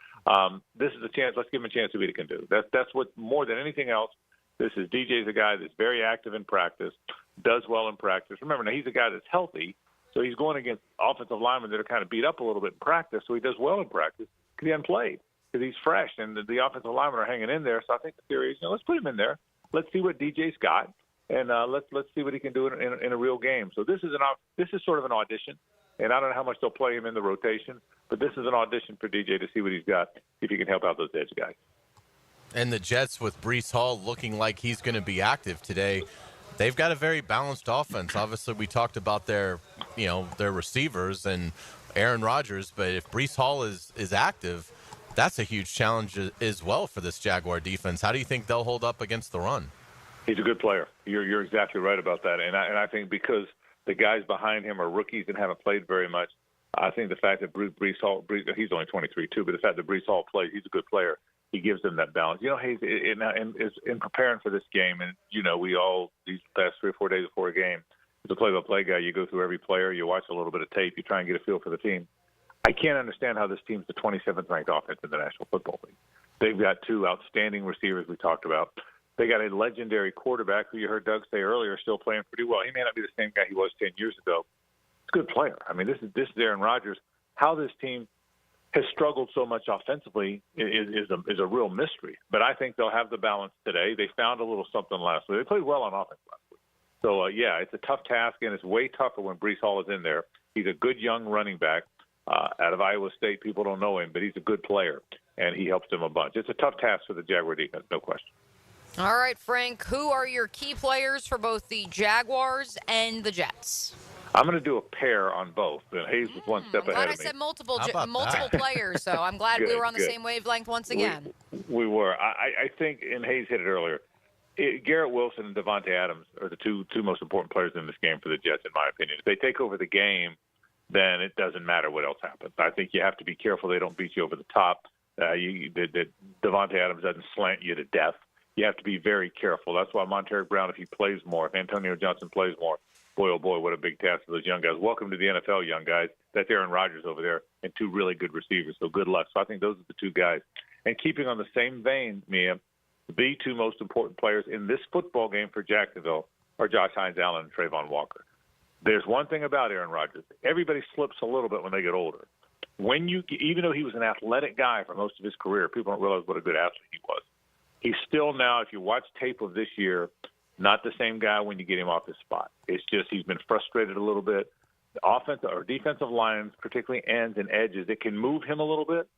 This is a chance. Let's give him a chance to be what he can do. That's what, more than anything else, this is DJ's a guy that's very active in practice, does well in practice. Remember, now he's a guy that's healthy, so he's going against offensive linemen that are kind of beat up a little bit in practice, so he does well in practice because he hasn't played, because he's fresh, and the offensive linemen are hanging in there. So I think the theory is, let's put him in there. Let's see what DJ's got, and let's see what he can do in a real game. So this is sort of an audition, and I don't know how much they'll play him in the rotation, but this is an audition for DJ to see what he's got, if he can help out those edge guys. And the Jets, with Breece Hall looking like he's going to be active today, they've got a very balanced offense. Obviously, we talked about their receivers and Aaron Rodgers, but if Breece Hall is active, that's a huge challenge as well for this Jaguar defense. How do you think they'll hold up against the run? He's a good player. You're exactly right about that, and I think because the guys behind him are rookies and haven't played very much, I think the fact that Breece Hall, he's only 23 too, but the fact that Breece Hall plays, he's a good player. he gives them that balance. Hayes, in preparing for this game, and we all these past 3 or 4 days before a game, as a play-by-play guy, you go through every player, you watch a little bit of tape, you try and get a feel for the team. I can't understand how this team's the 27th ranked offense in the National Football League. They've got 2 outstanding receivers we talked about. They got a legendary quarterback who you heard Doug say earlier still playing pretty well. He may not be the same guy he was 10 years ago. He's a good player. I mean, this is Aaron Rodgers. How this team has struggled so much offensively is a real mystery. But I think they'll have the balance today. They found a little something last week. They played well on offense last week. So, it's a tough task, and it's way tougher when Breece Hall is in there. He's a good young running back out of Iowa State. People don't know him, but he's a good player, and he helps them a bunch. It's a tough task for the Jaguar defense, no question. All right, Frank, who are your key players for both the Jaguars and the Jets? I'm going to do a pair on both. And Hayes was one step ahead of me. I said multiple players, so I'm glad we were on the same wavelength once again. We were. I think, and Hayes hit it earlier, Garrett Wilson and Devontae Adams are the two most important players in this game for the Jets, in my opinion. If they take over the game, then it doesn't matter what else happens. I think you have to be careful they don't beat you over the top. Devontae Adams doesn't slant you to death. You have to be very careful. That's why Monteric Brown, if he plays more, if Antonio Johnson plays more, boy, oh boy, what a big task for those young guys. Welcome to the NFL, young guys. That's Aaron Rodgers over there and 2 really good receivers, so good luck. So I think those are the 2 guys. And keeping on the same vein, Mia, the 2 most important players in this football game for Jacksonville are Josh Hines-Allen and Trayvon Walker. There's one thing about Aaron Rodgers. Everybody slips a little bit when they get older. Even though he was an athletic guy for most of his career, people don't realize what a good athlete he was. He's still now, if you watch tape of this year, not the same guy when you get him off his spot. It's just he's been frustrated a little bit. The offensive or defensive lines, particularly ends and edges, that can move him a little bit,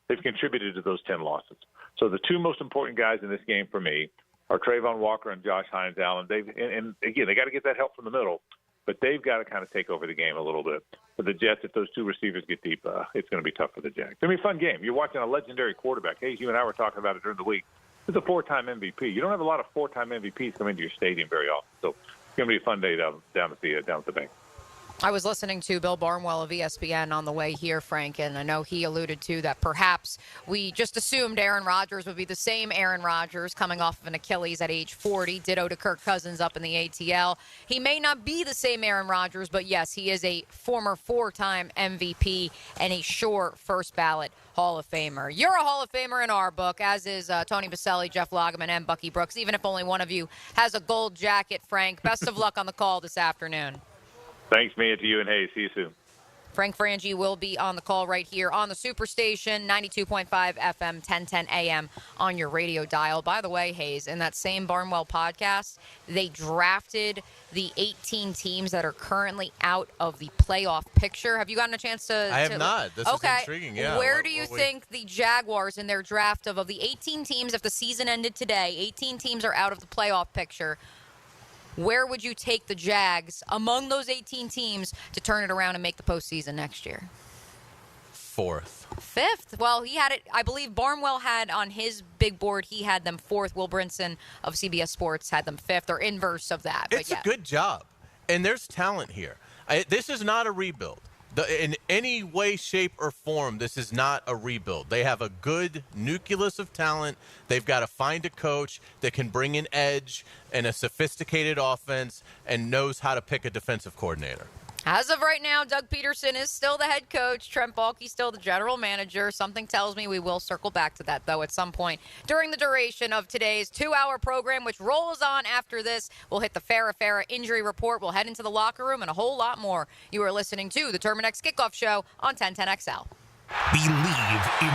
they've contributed to those 10 losses. So the 2 most important guys in this game for me are Trayvon Walker and Josh Hines-Allen. And again, they got to get that help from the middle, but they've got to kind of take over the game a little bit. For the Jets, if those 2 receivers get deep, it's going to be tough for the Jags. It's going to be a fun game. You're watching a legendary quarterback. Hey, you and I were talking about it during the week. He's a 4-time MVP. You don't have a lot of 4-time MVPs come into your stadium very often. So it's going to be a fun day down at the bank. I was listening to Bill Barnwell of ESPN on the way here, Frank, and I know he alluded to that perhaps we just assumed Aaron Rodgers would be the same Aaron Rodgers coming off of an Achilles at age 40, ditto to Kirk Cousins up in the ATL. He may not be the same Aaron Rodgers, but yes, he is a former 4-time MVP and a sure first ballot Hall of Famer. You're a Hall of Famer in our book, as is Tony Baselli, Jeff Lageman, and Bucky Brooks, even if only one of you has a gold jacket, Frank. Best of luck on the call this afternoon. Thanks, Mia, to you and Hayes. See you soon. Frank Frangie will be on the call right here on the Superstation, 92.5 FM, 1010 AM on your radio dial. By the way, Hayes, in that same Barnwell podcast, they drafted the 18 teams that are currently out of the playoff picture. Have you gotten a chance to? I have not. This is intriguing. Yeah. Where do you think the Jaguars in their draft of the 18 teams, if the season ended today, 18 teams are out of the playoff picture? Where would you take the Jags among those 18 teams to turn it around and make the postseason next year? 4th. 5th? Well, he had it. I believe Barnwell had on his big board, he had them 4th. Will Brinson of CBS Sports had them 5th, or inverse of that. It's a good job. And there's talent here. This is not a rebuild. In any way, shape, or form, this is not a rebuild. They have a good nucleus of talent. They've got to find a coach that can bring an edge and a sophisticated offense and knows how to pick a defensive coordinator. As of right now, Doug Pederson is still the head coach. Trent Baalke still the general manager. Something tells me we will circle back to that, though, at some point during the duration of today's 2-hour program, which rolls on after this. We'll hit the Farrah injury report. We'll head into the locker room and a whole lot more. You are listening to the Terminix Kickoff Show on 1010XL. Believe in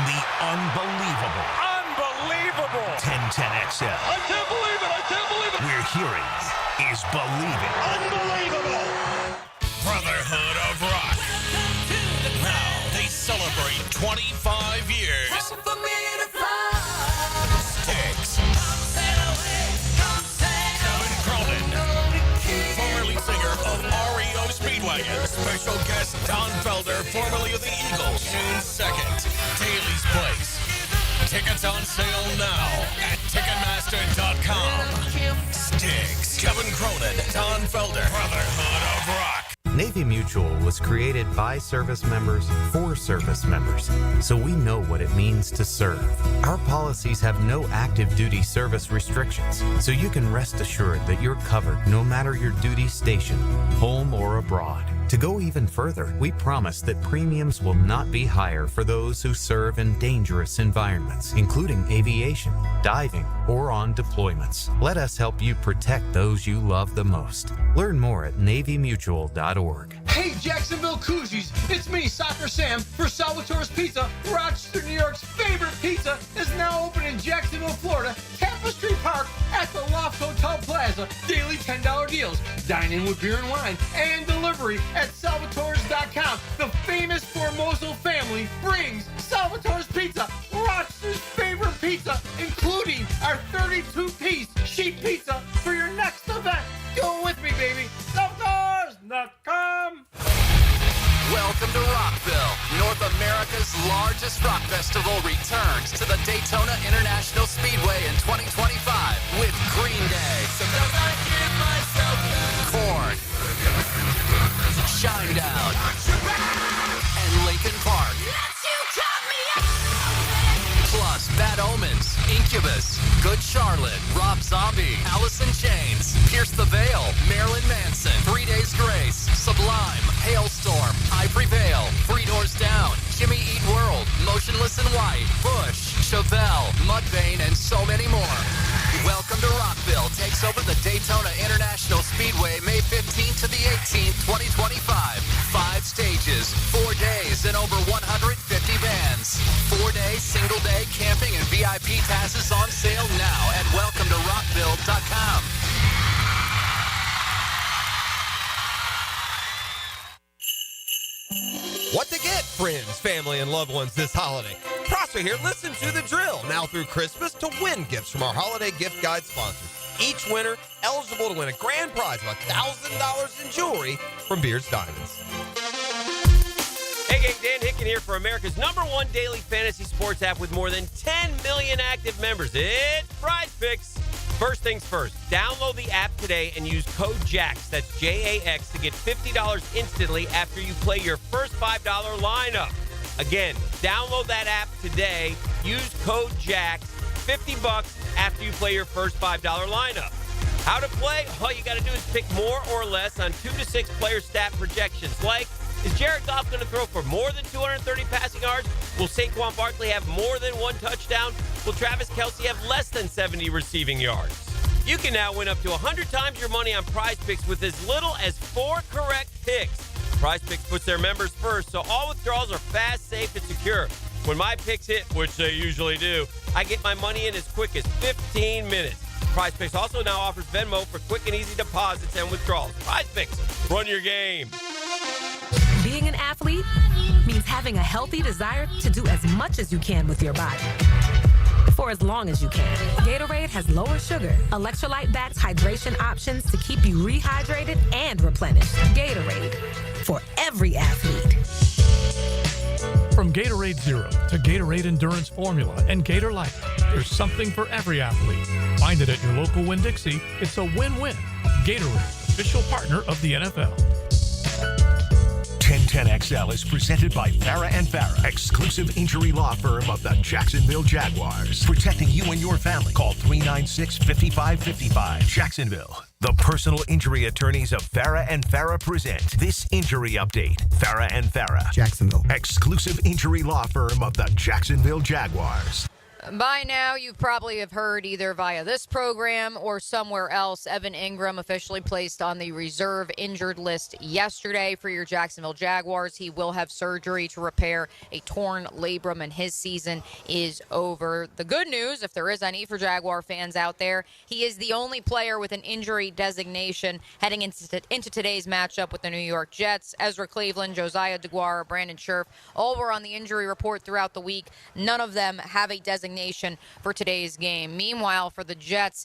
the unbelievable. Unbelievable! 1010XL. I can't believe it! I can't believe it! We're hearing is believing. Unbelievable! Brotherhood of Rock. Now they celebrate 25 years. Sticks. Kevin Cronin, former lead singer of REO Speedwagon. Special guest Don Felder, formerly of the Eagles. June 2nd, Daly's Place. Tickets on sale now at Ticketmaster.com. Sticks. Kevin Cronin, Don Felder. Brotherhood of Rock. Navy Mutual was created by service members for service members, so we know what it means to serve. Our policies have no active duty service restrictions, so you can rest assured that you're covered no matter your duty station, home or abroad. To go even further, we promise that premiums will not be higher for those who serve in dangerous environments, including aviation, diving, or on deployments. Let us help you protect those you love the most. Learn more at NavyMutual.org. Hey, Jacksonville Koozies, it's me, Soccer Sam, for Salvatore's Pizza. Rochester, New York's favorite pizza is now open in Jacksonville, Florida, Tapestry Park at the Loft Hotel Plaza. Daily $10 deals, dine in with beer and wine, and delivery at Salvatores.com. The famous Formoso family brings Salvatore's Pizza, Rochester's favorite pizza, including our 32-piece sheet pizza for your next event. Go with me, baby. Salvatores.com. Welcome to Rockville. North America's largest rock festival returns to the Daytona International Speedway in 2025 with Green Day, Korn, Shinedown, and Linkin Park. Plus Bad Omens, Incubus, Good Charlotte, Rob Zombie, Alice in Chains, Pierce the Veil, Marilyn Manson, 3 Days Grace, Sublime, Hailstorm, I Prevail, Three Doors Down, Jimmy Eat World, Motionless in White, Bush, Chevelle, Mudvayne, and so many more. Welcome to Rockville takes over the Daytona International Speedway May 15th to the 18th, 2025. 5 stages, 4 days, and over 150 bands. 4-day, single-day camping and VIP passes on sale now at welcometoRockville.com. What to get, friends, family, and loved ones this holiday? Prosper here, listen to the drill now through Christmas to win gifts from our holiday gift guide sponsors. Each winner eligible to win a grand prize of $1,000 in jewelry from Beard's Diamonds. Hey gang, Dan Hicken here for America's #1 daily fantasy sports app with more than 10 million active members. It's Prize Picks. First things first, download the app today and use code JAX, that's JAX, to get $50 instantly after you play your first $5 lineup. Again, download that app today, use code JAX, $50 after you play your first $5 lineup. How to play? All you got to do is pick more or less on 2 to 6 player stat projections, like, is Jared Goff going to throw for more than 230 passing yards? Will Saquon Barkley have more than 1 touchdown? Will Travis Kelce have less than 70 receiving yards? You can now win up to 100 times your money on Prize Picks with as little as 4 correct picks. Prize Picks puts their members first, so all withdrawals are fast, safe, and secure. When my picks hit, which they usually do, I get my money in as quick as 15 minutes. Prize Picks also now offers Venmo for quick and easy deposits and withdrawals. Prize Picks, run your game. Being an athlete means having a healthy desire to do as much as you can with your body for as long as you can. Gatorade has lower sugar, electrolyte-backed hydration options to keep you rehydrated and replenished. Gatorade, for every athlete. From Gatorade Zero to Gatorade Endurance Formula and Gator Life, there's something for every athlete. Find it at your local Winn-Dixie. It's a win-win. Gatorade, official partner of the NFL. 1010XL is presented by Farah & Farah, exclusive injury law firm of the Jacksonville Jaguars. Protecting you and your family. Call 396-5555. Jacksonville. The personal injury attorneys of Farah & Farah present this injury update. Farah & Farah, Jacksonville. Exclusive injury law firm of the Jacksonville Jaguars. By now, you probably have heard either via this program or somewhere else, Evan Engram officially placed on the reserve injured list yesterday for your Jacksonville Jaguars. He will have surgery to repair a torn labrum, and his season is over. The good news, if there is any for Jaguar fans out there, he is the only player with an injury designation heading into today's matchup with the New York Jets. Ezra Cleveland, Josiah DeGuara, Brandon Scherf, all were on the injury report throughout the week. None of them have a designation for today's game. Meanwhile, for the Jets,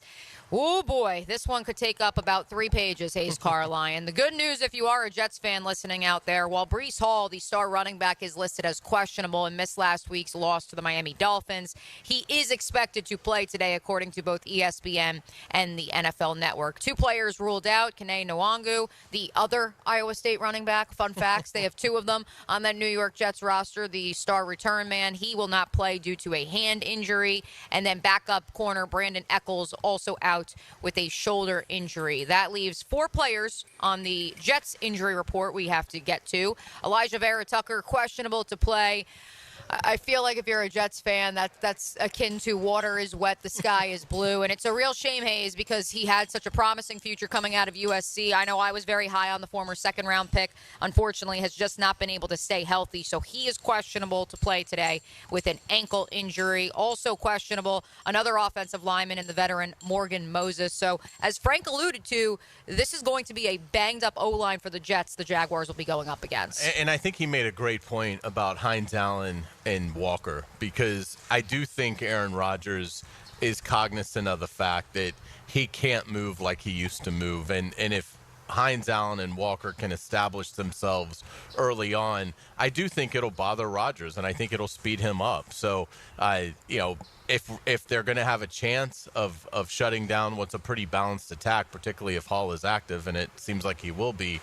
Oh, boy. This one could take up about 3 pages, Hayes Carlyon. The good news, if you are a Jets fan listening out there, while Breece Hall, the star running back, is listed as questionable and missed last week's loss to the Miami Dolphins, he is expected to play today, according to both ESPN and the NFL Network. 2 players ruled out, Kene Nwangu, the other Iowa State running back. Fun facts, they have 2 of them on that New York Jets roster. The star return man, he will not play due to a hand injury. And then backup corner Brandon Echols also out with a shoulder injury. That leaves 4 players on the Jets injury report we have to get to. Elijah Vera Tucker, questionable to play. I feel like if you're a Jets fan, that's akin to water is wet, the sky is blue. And it's a real shame, Hayes, because he had such a promising future coming out of USC. I know I was very high on the former second-round pick. Unfortunately, has just not been able to stay healthy. So he is questionable to play today with an ankle injury. Also questionable, another offensive lineman in the veteran Morgan Moses. So as Frank alluded to, this is going to be a banged-up O-line for the Jets the Jaguars will be going up against. And I think he made a great point about Hines Allen and Walker, because I do think Aaron Rodgers is cognizant of the fact that he can't move like he used to move. And if Hines Allen and Walker can establish themselves early on, I do think it'll bother Rodgers, and I think it'll speed him up. So, if they're going to have a chance of shutting down what's a pretty balanced attack, particularly if Hall is active, and it seems like he will be,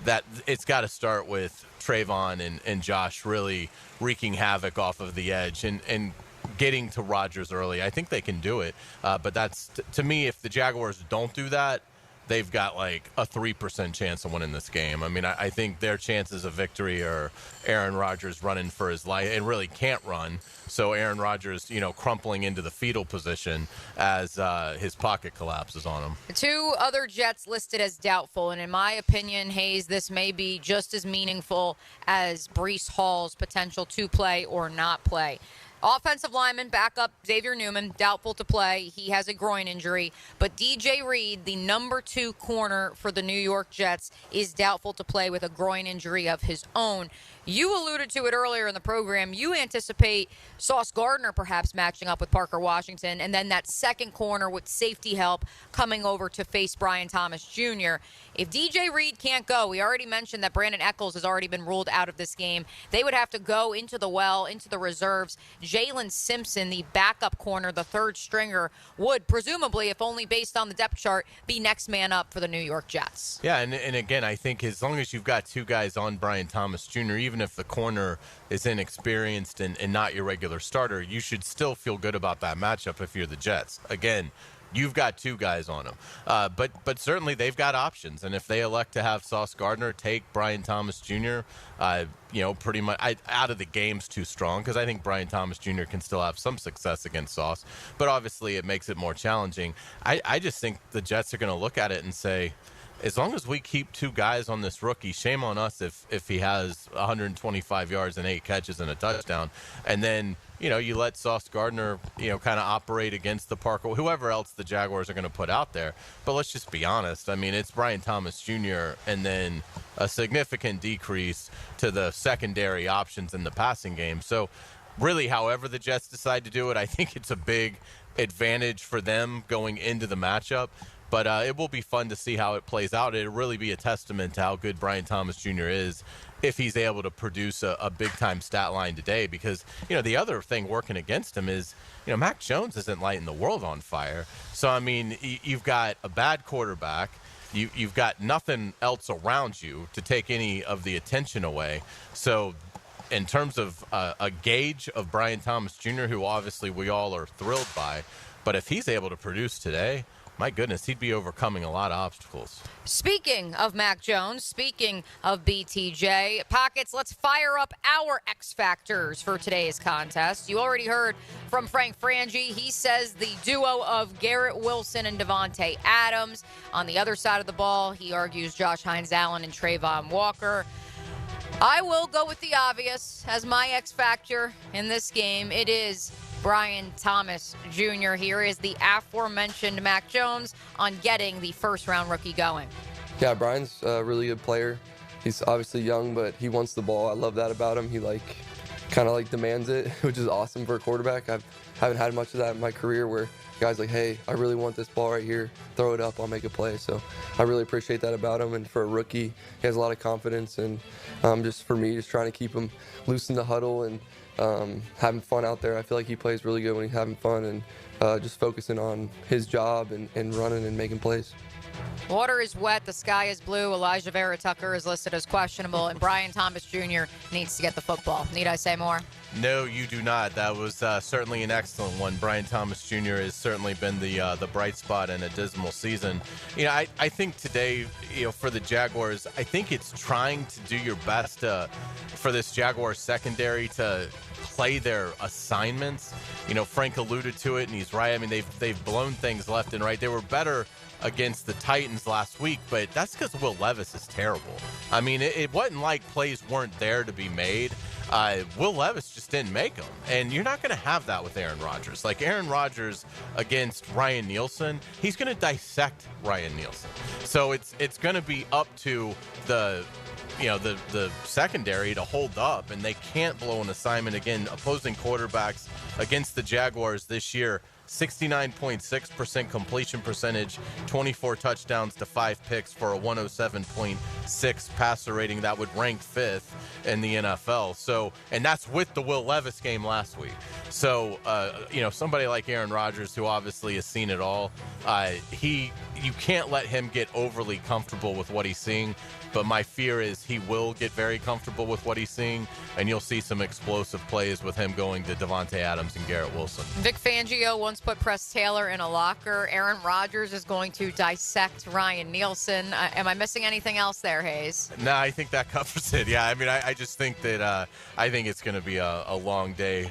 that it's got to start with Trayvon and Josh really wreaking havoc off of the edge and getting to Rodgers early. I think they can do it. But that's, to me, if the Jaguars don't do that, they've got like a 3% chance of winning this game. I mean, I think their chances of victory are Aaron Rodgers running for his life and really can't run. So Aaron Rodgers, crumpling into the fetal position as his pocket collapses on him. 2 other Jets listed as doubtful, and in my opinion, Hayes, this may be just as meaningful as Breece Hall's potential to play or not play. Offensive lineman, backup Xavier Newman, doubtful to play. He has a groin injury. But DJ Reed, the number 2 corner for the New York Jets, is doubtful to play with a groin injury of his own. You alluded to it earlier in the program. You anticipate Sauce Gardner perhaps matching up with Parker Washington, and then that second corner with safety help coming over to face Brian Thomas Jr. If DJ Reed can't go, we already mentioned that Brandon Echols has already been ruled out of this game. They would have to go into the well, into the reserves. Jalen Simpson, the backup corner, the 3rd stringer, would presumably, if only based on the depth chart, be next man up for the New York Jets. Yeah, and again, I think as long as you've got 2 guys on Brian Thomas Jr., even if the corner is inexperienced and not your regular starter, you should still feel good about that matchup if you're the Jets. Again, you've got 2 guys on them. But certainly they've got options. And if they elect to have Sauce Gardner take Brian Thomas Jr., pretty much out of the game's too strong, because I think Brian Thomas Jr. can still have some success against Sauce. But obviously it makes it more challenging. I just think the Jets are going to look at it and say, as long as we keep 2 guys on this rookie, shame on us if he has 125 yards and 8 catches and a touchdown. And then, you let Sauce Gardner, kind of operate against the Parker, whoever else the Jaguars are going to put out there. But let's just be honest. I mean, it's Brian Thomas Jr. and then a significant decrease to the secondary options in the passing game. So really, however the Jets decide to do it, I think it's a big advantage for them going into the matchup. But it will be fun to see how it plays out. It'll really be a testament to how good Brian Thomas Jr. is if he's able to produce a big-time stat line today. Because, the other thing working against him is, Mac Jones isn't lighting the world on fire. So, I mean, you've got a bad quarterback. You've got nothing else around you to take any of the attention away. So, in terms of a gauge of Brian Thomas Jr., who obviously we all are thrilled by, but if he's able to produce today, my goodness, he'd be overcoming a lot of obstacles. Speaking of Mac Jones, speaking of BTJ, Pockets, let's fire up our X Factors for today's contest. You already heard from Frank Frangie. He says the duo of Garrett Wilson and Devontae Adams. On the other side of the ball, he argues Josh Hines Allen and Trayvon Walker. I will go with the obvious as my X Factor in this game. It is Brian Thomas Jr. Here is the aforementioned Mac Jones on getting the first-round rookie going. Yeah, Brian's a really good player. He's obviously young, but he wants the ball. I love that about him. kind of like demands it, which is awesome for a quarterback. I haven't had much of that in my career where guys like, hey, I really want this ball right here, throw it up, I'll make a play. So I really appreciate that about him. And for a rookie, he has a lot of confidence. And just for me, just trying to keep him loose in the huddle and having fun out there. I feel like he plays really good when he's having fun and just focusing on his job and running and making plays. Water is wet. The sky is blue. Elijah Vera Tucker is listed as questionable, and Brian Thomas Jr. needs to get the football. Need I say more? No, you do not. That was certainly an excellent one. Brian Thomas Jr. has certainly been the bright spot in a dismal season. You know, I think today, you know, for the Jaguars, I think it's trying to do your best for this Jaguars secondary to play their assignments. You know, Frank alluded to it, and he's right. I mean, they've blown things left and right. They were better against the Titans last week, but that's because Will Levis is terrible. I mean, it wasn't like plays weren't there to be made. Will Levis just didn't make them, and you're not going to have that with Aaron Rodgers. Like Aaron Rodgers against Ryan Nielsen, he's going to dissect Ryan Nielsen. So it's going to be up to the secondary to hold up, and they can't blow an assignment. Again, opposing quarterbacks against the Jaguars this year, 69.6% completion percentage, 24 touchdowns to 5 picks for a 107.6 passer rating. That would rank 5th in the NFL. So, and that's with the Will Levis game last week. So, somebody like Aaron Rodgers, who obviously has seen it all, you can't let him get overly comfortable with what he's seeing. But my fear is he will get very comfortable with what he's seeing, and you'll see some explosive plays with him going to Devontae Adams and Garrett Wilson. Vic Fangio once put Press Taylor in a locker. Aaron Rodgers is going to dissect Ryan Nielsen. Am I missing anything else there, Hayes? No, I think that covers it. Yeah, I mean, I just think that I think it's going to be a long day,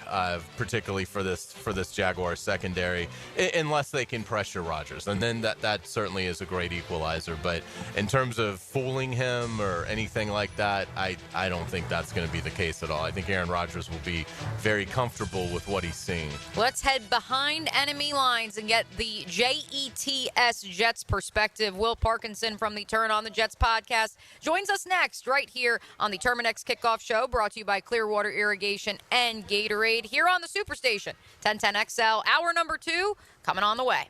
particularly for this Jaguars secondary, unless they can pressure Rodgers, and then that certainly is a great equalizer. But in terms of fooling him or anything like that, I don't think that's going to be the case at all. I think Aaron Rodgers will be very comfortable with what he's seeing. Let's head behind enemy lines and get the JETS Jets perspective. Will Parkinson from the Turn on the Jets podcast joins us next right here on the Terminix Kickoff Show, brought to you by Clearwater Irrigation and Gatorade here on the Superstation. 1010XL, hour number 2, coming on the way.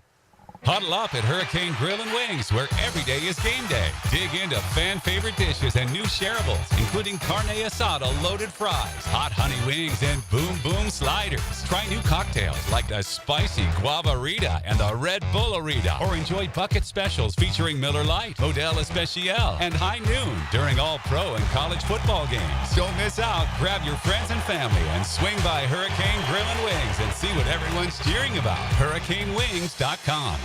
Huddle up at Hurricane Grill and Wings, where every day is game day. Dig into fan-favorite dishes and new shareables, including carne asada loaded fries, hot honey wings, and boom boom sliders. Try new cocktails like the spicy Guavarita and the Red Bullarita, or enjoy bucket specials featuring Miller Lite, Modelo Especial, and High Noon during all pro and college football games. Don't miss out. Grab your friends and family and swing by Hurricane Grill and Wings and see what everyone's cheering about. HurricaneWings.com.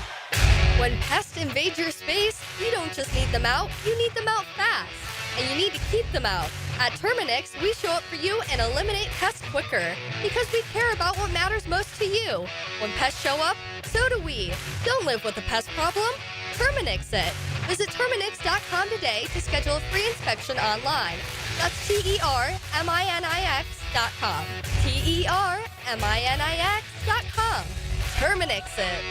When pests invade your space, you don't just need them out, you need them out fast. And you need to keep them out. At Terminix, we show up for you and eliminate pests quicker because we care about what matters most to you. When pests show up, so do we. Don't live with a pest problem. Terminix it. Visit Terminix.com today to schedule a free inspection online. That's TERMINIX.com. TERMINIX.com. Terminix it.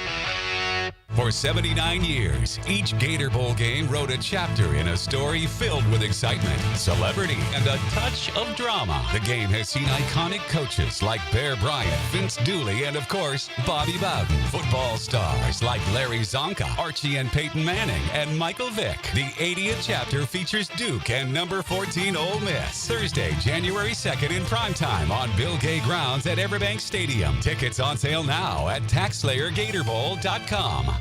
For 79 years, each Gator Bowl game wrote a chapter in a story filled with excitement, celebrity, and a touch of drama. The game has seen iconic coaches like Bear Bryant, Vince Dooley, and of course, Bobby Bowden. Football stars like Larry Zonka, Archie and Peyton Manning, and Michael Vick. The 80th chapter features Duke and number 14 Ole Miss. Thursday, January 2nd in primetime on Bill Gay Grounds at Everbank Stadium. Tickets on sale now at TaxSlayerGatorBowl.com.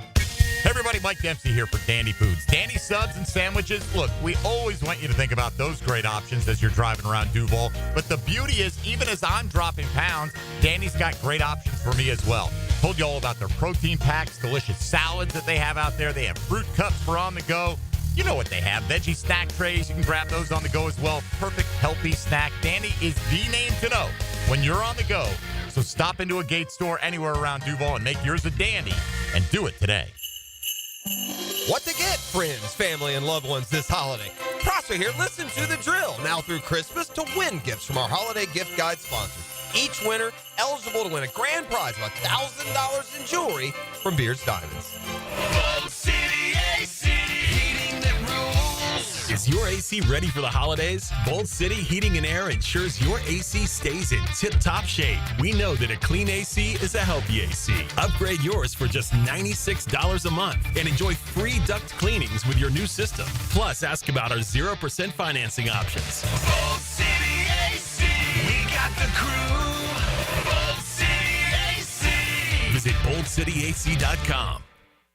Hey everybody, Mike Dempsey here for Dandy Foods. Dandy subs and sandwiches. Look, we always want you to think about those great options as you're driving around Duval. But the beauty is, even as I'm dropping pounds, Dandy's got great options for me as well. Told you all about their protein packs, delicious salads that they have out there. They have fruit cups for on the go. You know what they have. Veggie snack trays. You can grab those on the go as well. Perfect, healthy snack. Dandy is the name to know when you're on the go. So stop into a Gate store anywhere around Duval and make yours a Dandy, and do it today. What to get friends, family, and loved ones this holiday? Prosser here. Listen to the drill now through Christmas to win gifts from our holiday gift guide sponsors. Each winner eligible to win a grand prize of $1,000 in jewelry from Beard's Diamonds. From City A City, heating that rules. Is your AC ready for the holidays? Bold City Heating and Air ensures your AC stays in tip-top shape. We know that a clean AC is a healthy AC. Upgrade yours for just $96 a month and enjoy free duct cleanings with your new system. Plus, ask about our 0% financing options. Bold City AC. We got the crew. Bold City AC. Visit boldcityac.com.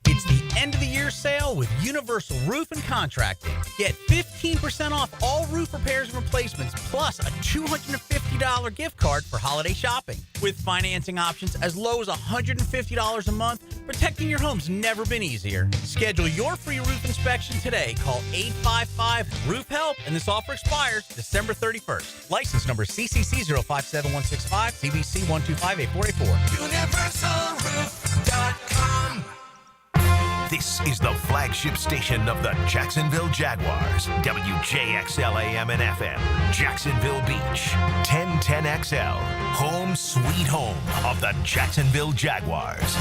It's the end of the year sale with Universal Roof and Contracting. Get 15% off all roof repairs and replacements, plus a $250 gift card for holiday shopping. With financing options as low as $150 a month, protecting your home's never been easier. Schedule your free roof inspection today. Call 855-ROOF-HELP, and this offer expires December 31st. License number CCC 057165, CBC 1258484. UniversalRoof.com. This is the flagship station of the Jacksonville Jaguars. WJXL AM and FM. Jacksonville Beach. 1010XL. Home sweet home of the Jacksonville Jaguars.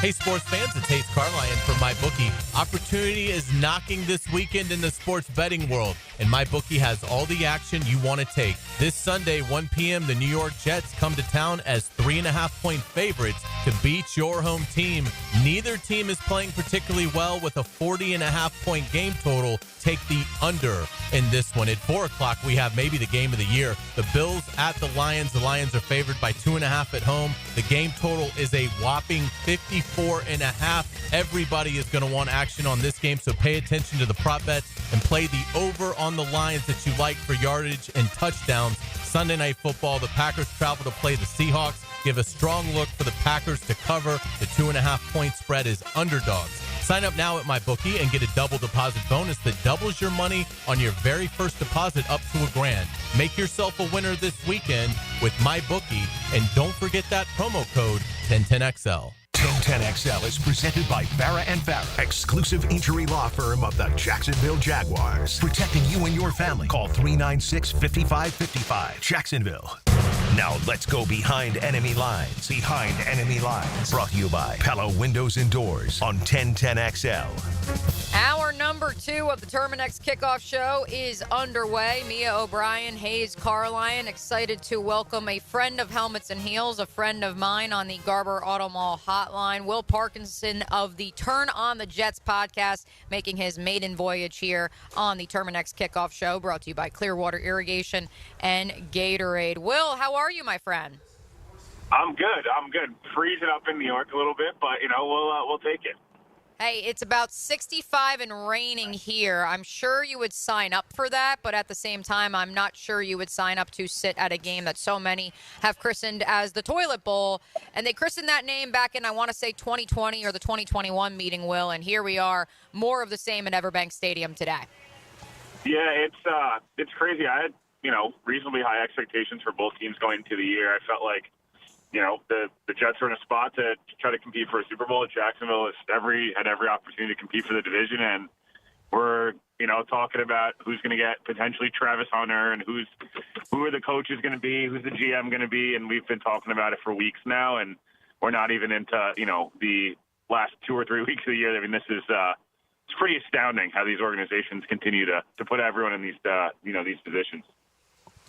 Hey, sports fans, it's Hayes Carline from MyBookie. Opportunity is knocking this weekend in the sports betting world, and MyBookie has all the action you want to take. This Sunday, 1 p.m., the New York Jets come to town as 3.5-point favorites to beat your home team. Neither team is playing particularly well with a 40.5-point game total. Take the under in this one. At 4 o'clock, we have maybe the game of the year. The Bills at the Lions. The Lions are favored by 2.5 at home. The game total is a whopping 54.5. Everybody is going to want action on this game, so pay attention to the prop bets and play the over on the lines that you like for yardage and touchdowns. Sunday Night Football, the Packers travel to play the Seahawks. Give a strong look for the Packers to cover. The 2.5-point spread is underdogs. Sign up now at MyBookie and get a double deposit bonus that doubles your money on your very first deposit up to $1,000. Make yourself a winner this weekend with MyBookie, and don't forget that promo code 1010XL. 1010XL is presented by Farah & Farah, exclusive injury law firm of the Jacksonville Jaguars. Protecting you and your family. Call 396-5555. Jacksonville. Now let's go behind enemy lines. Behind enemy lines. Brought to you by Pella Windows and Doors on 1010XL. Hour number 2 of the Terminix Kickoff Show is underway. Mia O'Brien, Hayes Carline, excited to welcome a friend of Helmets and Heels, a friend of mine on the Garber Auto Mall hotline, Will Parkinson of the Turn on the Jets podcast, making his maiden voyage here on the Terminix Kickoff Show, brought to you by Clearwater Irrigation and Gatorade. Will, how are you, my friend? I'm good. Freezing up in New York a little bit, but, we'll take it. Hey, it's about 65 and raining here. I'm sure you would sign up for that, but at the same time, I'm not sure you would sign up to sit at a game that so many have christened as the Toilet Bowl. And they christened that name back in, I want to say, 2020 or the 2021 meeting, Will. And here we are, more of the same at Everbank Stadium today. Yeah, it's crazy. I had, reasonably high expectations for both teams going into the year. I felt like, the Jets are in a spot to try to compete for a Super Bowl. Jacksonville had every opportunity to compete for the division, and we're talking about who's going to get potentially Travis Hunter and who are the coaches going to be, who's the GM going to be, and we've been talking about it for weeks now, and we're not even into the last 2 or 3 weeks of the year. I mean, this is it's pretty astounding how these organizations continue to put everyone in these these positions.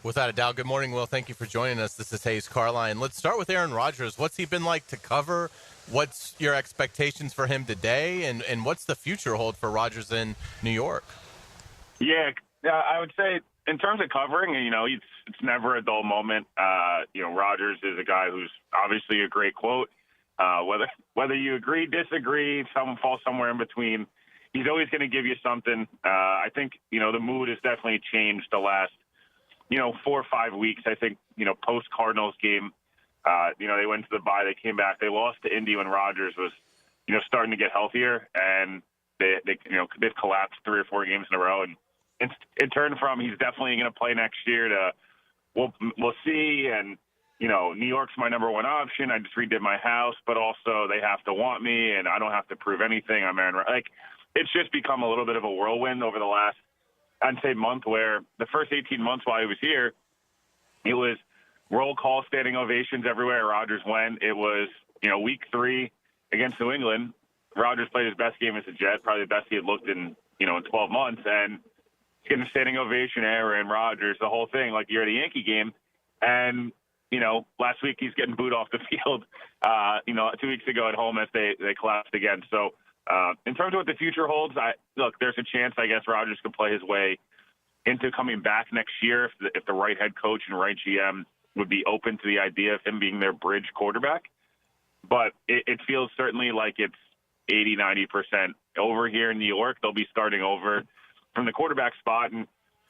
Without a doubt. Good morning, Will. Thank you for joining us. This is Hayes Carline. Let's start with Aaron Rodgers. What's he been like to cover? What's your expectations for him today? And what's the future hold for Rodgers in New York? Yeah, I would say in terms of covering, it's never a dull moment. Rodgers is a guy who's obviously a great quote. Whether you agree, disagree, some fall somewhere in between, he's always going to give you something. I think, the mood has definitely changed the last 4 or 5 weeks. I think, post-Cardinals game, they went to the bye, they came back, they lost to Indy when Rodgers was, starting to get healthier, and they've collapsed 3 or 4 games in a row, and it turned from he's definitely going to play next year to we'll see, and, New York's my number one option, I just redid my house, but also they have to want me, and I don't have to prove anything, I'm Aaron. It's just become a little bit of a whirlwind over the last, I'd say, month, where the first 18 months while he was here, it was roll call, standing ovations everywhere Rodgers went. It was, week 3 against New England, Rodgers played his best game as a Jet, probably the best he had looked in 12 months, and he's getting a standing ovation, Aaron Rodgers, the whole thing, like you're at a Yankee game. And, last week he's getting booed off the field, 2 weeks ago at home as they collapsed again. So in terms of what the future holds, there's a chance, I guess, Rodgers could play his way into coming back next year if the right head coach and right GM would be open to the idea of him being their bridge quarterback. But it feels certainly like it's 80, 90% over here in New York. They'll be starting over from the quarterback spot. And,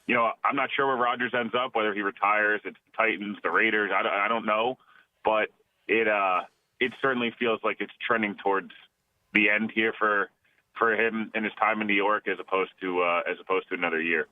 I'm not sure where Rodgers ends up, whether he retires, it's the Titans, the Raiders, I don't know. But it certainly feels like it's trending towards the end here for him and his time in New York as opposed to another year.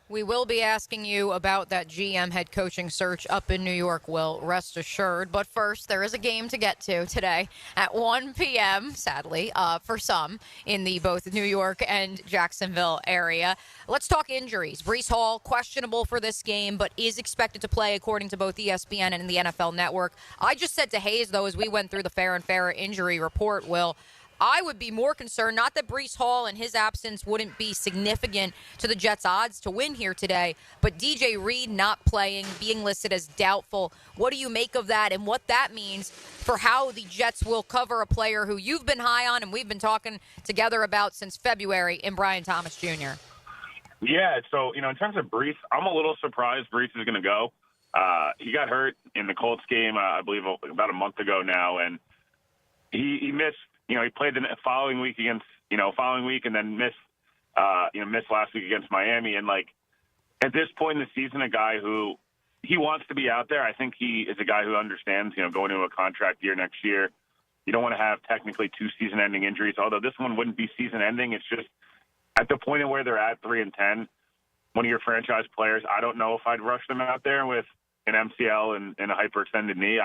We will be asking you about that GM head coaching search up in New York, Will, rest assured. But first, there is a game to get to today at 1 p.m., sadly, for some in the both New York and Jacksonville area. Let's talk injuries. Breece Hall, questionable for this game, but is expected to play according to both ESPN and the NFL Network. I just said to Hayes, though, as we went through the Fair and Fair injury report, Will, I would be more concerned, not that Breece Hall and his absence wouldn't be significant to the Jets' odds to win here today, but DJ Reed not playing, being listed as doubtful. What do you make of that and what that means for how the Jets will cover a player who you've been high on and we've been talking together about since February in Brian Thomas Jr.? Yeah, so, in terms of Breece, I'm a little surprised Breece is going to go. He got hurt in the Colts game, I believe, about a month ago now, and he missed. He played the following week and then missed last week against Miami. And at this point in the season, a guy who he wants to be out there. I think he is a guy who understands, going into a contract year next year. You don't want to have technically 2 season-ending injuries, although this one wouldn't be season-ending. It's just at the point of where they're at 3-10, one of your franchise players, I don't know if I'd rush them out there with an MCL and a hyperextended knee.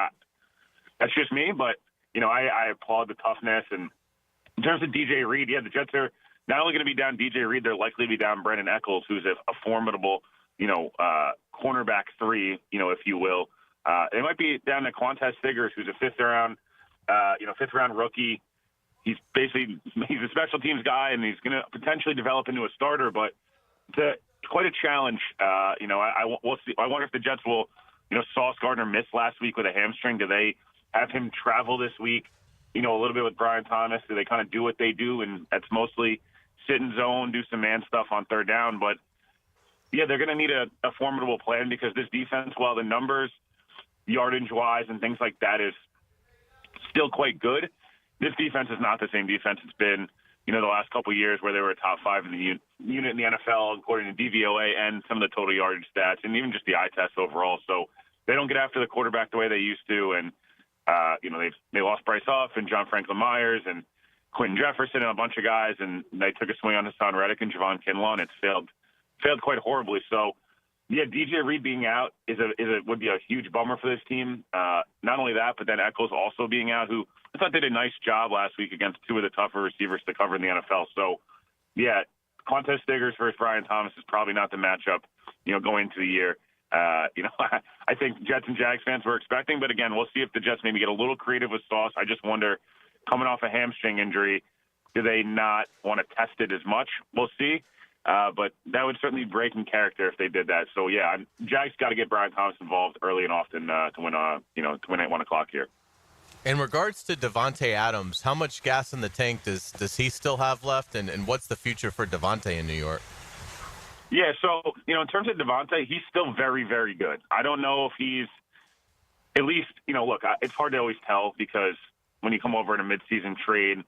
That's just me, but I applaud the toughness. And in terms of DJ Reed, the Jets are not only going to be down DJ Reed, they're likely to be down Brendan Eccles, who's a formidable, cornerback 3, if you will. They might be down to Quantez Figures, who's a fifth round rookie. He's a special teams guy, and he's going to potentially develop into a starter, but it's quite a challenge. We'll see. I wonder if the Jets will, Sauce Gardner missed last week with a hamstring. Do they have him travel this week, a little bit with Brian Thomas? Do they kind of do what they do, and that's mostly sit in zone, do some man stuff on third down? But, they're going to need a formidable plan because this defense, while the numbers, yardage-wise and things like that, is still quite good, this defense is not the same defense it's been, the last couple of years where they were a top 5 in the unit in the NFL, according to DVOA and some of the total yardage stats, and even just the eye test overall. So they don't get after the quarterback the way they used to, and they lost Bryce Huff and John Franklin Myers and Quentin Jefferson and a bunch of guys, and they took a swing on Hassan Reddick and Javon Kinlaw, and it's failed quite horribly. So, DJ Reed being out would be a huge bummer for this team. Not only that, but then Eccles also being out, who I thought did a nice job last week against 2 of the tougher receivers to cover in the NFL. So, Quantez Figures versus Brian Thomas is probably not the matchup, going into the year. I think Jets and Jags fans were expecting, but again, we'll see if the Jets maybe get a little creative with Sauce. I just wonder, coming off a hamstring injury, do they not want to test it as much? We'll see. But that would certainly break in character if they did that. So Jags got to get Brian Thomas involved early and often to win at 1 o'clock here. In regards to Davante Adams, how much gas in the tank does he still have left, and what's the future for Davante in New York? Yeah, so, in terms of Davante, he's still very, very good. I don't know if he's at least, look, it's hard to always tell because when you come over in a midseason trade,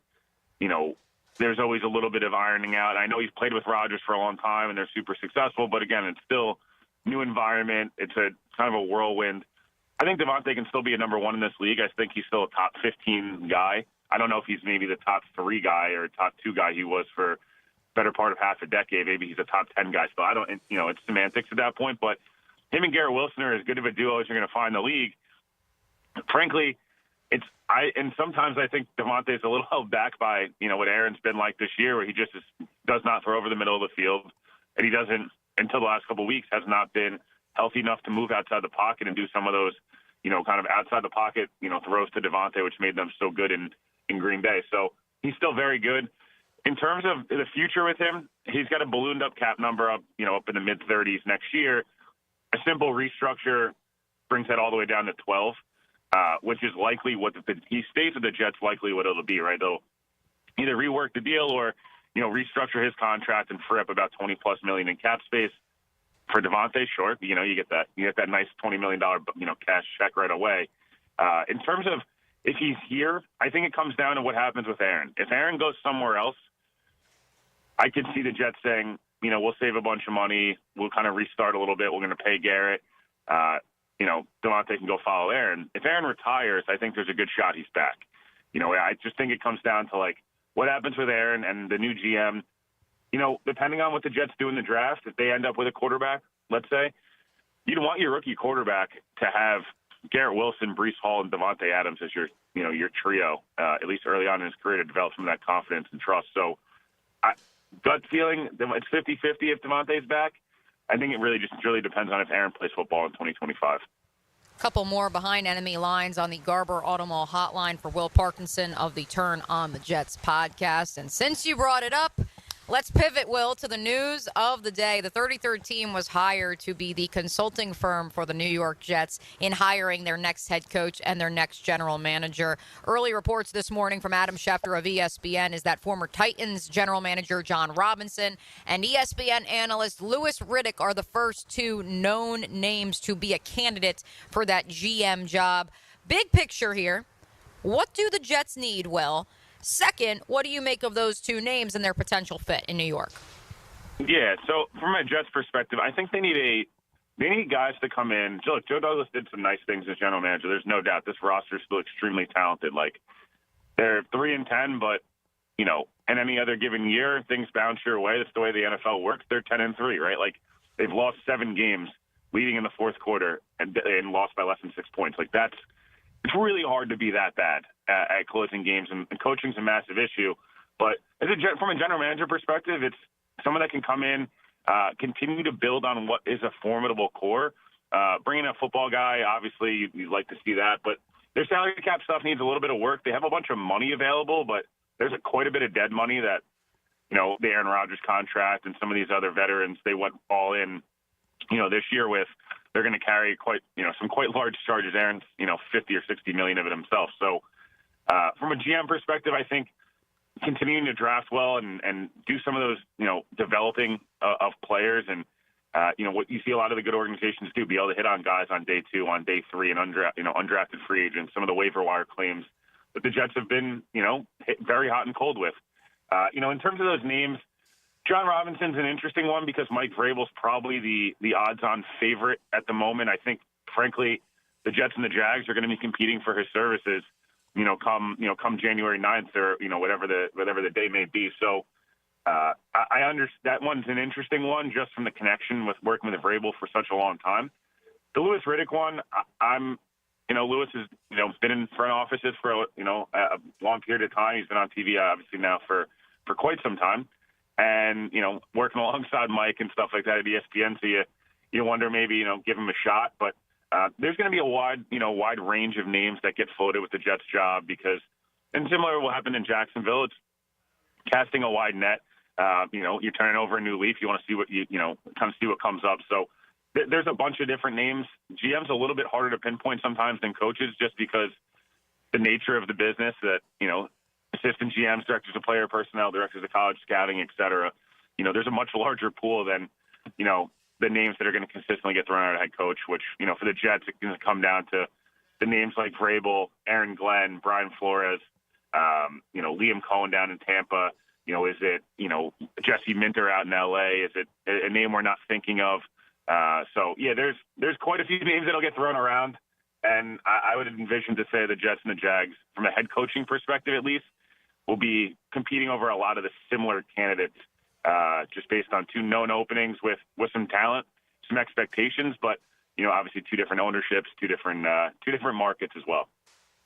there's always a little bit of ironing out. I know he's played with Rodgers for a long time, and they're super successful, but again, it's still new environment. It's a kind of a whirlwind. I think Davante can still be a number 1 in this league. I think he's still a top 15 guy. I don't know if he's maybe the top 3 guy or top 2 guy he was for better part of half a decade. Maybe he's a top 10 guy still. It's semantics at that point, but him and Garrett Wilson are as good of a duo as you're going to find in the league. Frankly, and sometimes I think Davante is a little held back by, what Aaron's been like this year, where he just does not throw over the middle of the field, and he doesn't, until the last couple of weeks, has not been healthy enough to move outside the pocket and do some of those, kind of outside the pocket, throws to Davante, which made them so good in Green Bay. So he's still very good. In terms of the future with him, he's got a ballooned up cap number up in the mid-30s next year. A simple restructure brings that all the way down to 12, which is likely what he stays with the Jets, likely what it'll be, right? They'll either rework the deal or, restructure his contract and free up about $20+ million in cap space. For Devontae, sure, you get that nice $20 million, cash check right away. In terms of if he's here, I think it comes down to what happens with Aaron. If Aaron goes somewhere else, I could see the Jets saying, we'll save a bunch of money. We'll kind of restart a little bit. We're going to pay Garrett. Devontae can go follow Aaron. If Aaron retires, I think there's a good shot he's back. I just think it comes down to, what happens with Aaron and the new GM. Depending on what the Jets do in the draft, if they end up with a quarterback, let's say, you'd want your rookie quarterback to have Garrett Wilson, Breece Hall, and Devontae Adams as your trio, at least early on in his career, to develop some of that confidence and trust. So, gut feeling, it's 50-50 if Devontae's back. I think it really depends on if Aaron plays football in 2025. Couple more behind enemy lines on the Garber Auto Mall hotline for Will Parkinson of the Turn on the Jets podcast. And since you brought it up, let's pivot, Will, to the news of the day. The 33rd team was hired to be the consulting firm for the New York Jets in hiring their next head coach and their next general manager. Early reports this morning from Adam Schefter of ESPN is that former Titans general manager John Robinson and ESPN analyst Louis Riddick are the first two known names to be a candidate for that GM job. Big picture here. What do the Jets need, Will? Second, what do you make of those two names and their potential fit in New York? Yeah, so from a Jets perspective, I think they need guys to come in. Look, Joe Douglas did some nice things as general manager. There's no doubt this roster is still extremely talented. They're 3-10, but in any other given year, things bounce your way. That's the way the NFL works. They're 10-3, right? They've lost 7 games leading in the fourth quarter and lost by less than 6 points. It's really hard to be that bad at closing games, and coaching's a massive issue. But from a general manager perspective, it's someone that can come in, continue to build on what is a formidable core. Bringing a football guy, obviously, you'd like to see that. But their salary cap stuff needs a little bit of work. They have a bunch of money available, but there's quite a bit of dead money that, the Aaron Rodgers contract and some of these other veterans, they went all in, this year with. They're going to carry some quite large charges. Aaron's, 50 or 60 million of it himself. So from a GM perspective, I think continuing to draft well and do some of those, developing of players and, what you see a lot of the good organizations do, be able to hit on guys on day 2, on day 3, and undrafted free agents, some of the waiver wire claims that the Jets have been, hit very hot and cold with. In terms of those names, John Robinson's an interesting one because Mike Vrabel's probably the odds-on favorite at the moment. I think, frankly, the Jets and the Jags are going to be competing for his services, come January 9th or whatever the day may be. So I understand that one's an interesting one just from the connection with working with Vrabel for such a long time. The Louis Riddick one, Louis has been in front offices for a long period of time. He's been on TV obviously now for quite some time. And, working alongside Mike and stuff like that at ESPN, so you wonder maybe, give him a shot. But there's going to be a wide range of names that get floated with the Jets job because, and similar to what happened in Jacksonville, it's casting a wide net. You're turning over a new leaf. You want to see what kind of see what comes up. So there's a bunch of different names. GM's a little bit harder to pinpoint sometimes than coaches just because the nature of the business that, assistant GMs, directors of player personnel, directors of college scouting, et cetera. There's a much larger pool than, the names that are going to consistently get thrown out of head coach, which, for the Jets, it's going to come down to the names like Vrabel, Aaron Glenn, Brian Flores, Liam Cohen down in Tampa. Is it, Jesse Minter out in L.A.? Is it a name we're not thinking of? There's quite a few names that'll get thrown around. And I would envision to say the Jets and the Jags, from a head coaching perspective at least, will be competing over a lot of the similar candidates just based on 2 known openings with some talent, some expectations, but, obviously 2 different ownerships, 2 different markets as well.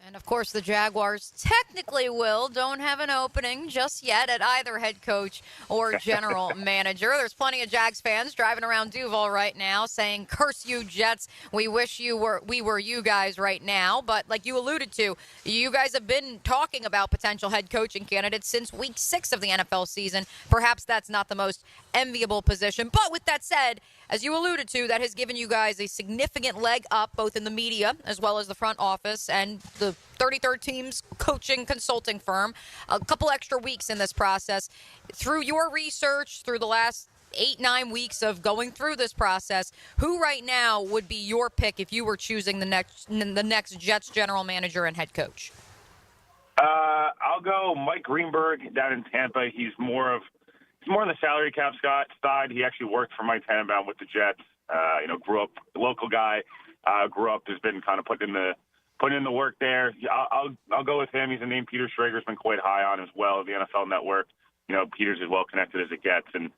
And, of course, the Jaguars technically don't have an opening just yet at either head coach or general manager. There's plenty of Jags fans driving around Duval right now saying, curse you, Jets. We wish we were you guys right now. But like you alluded to, you guys have been talking about potential head coaching candidates since week 6 of the NFL season. Perhaps that's not the most enviable position. But with that said, as you alluded to, that has given you guys a significant leg up both in the media as well as the front office and the 33rd team's coaching consulting firm. A couple extra weeks in this process. Through your research, through the last 8-9 weeks of going through this process, who right now would be your pick if you were choosing the next Jets general manager and head coach? I'll go Mike Greenberg down in Tampa. He's more on the salary cap side. He actually worked for Mike Tannenbaum with the Jets. Grew up local guy. Has been kind of putting in the work there. I'll go with him. He's a name Peter Schrager's been quite high on as well. The NFL Network. Peter's as well connected as it gets, and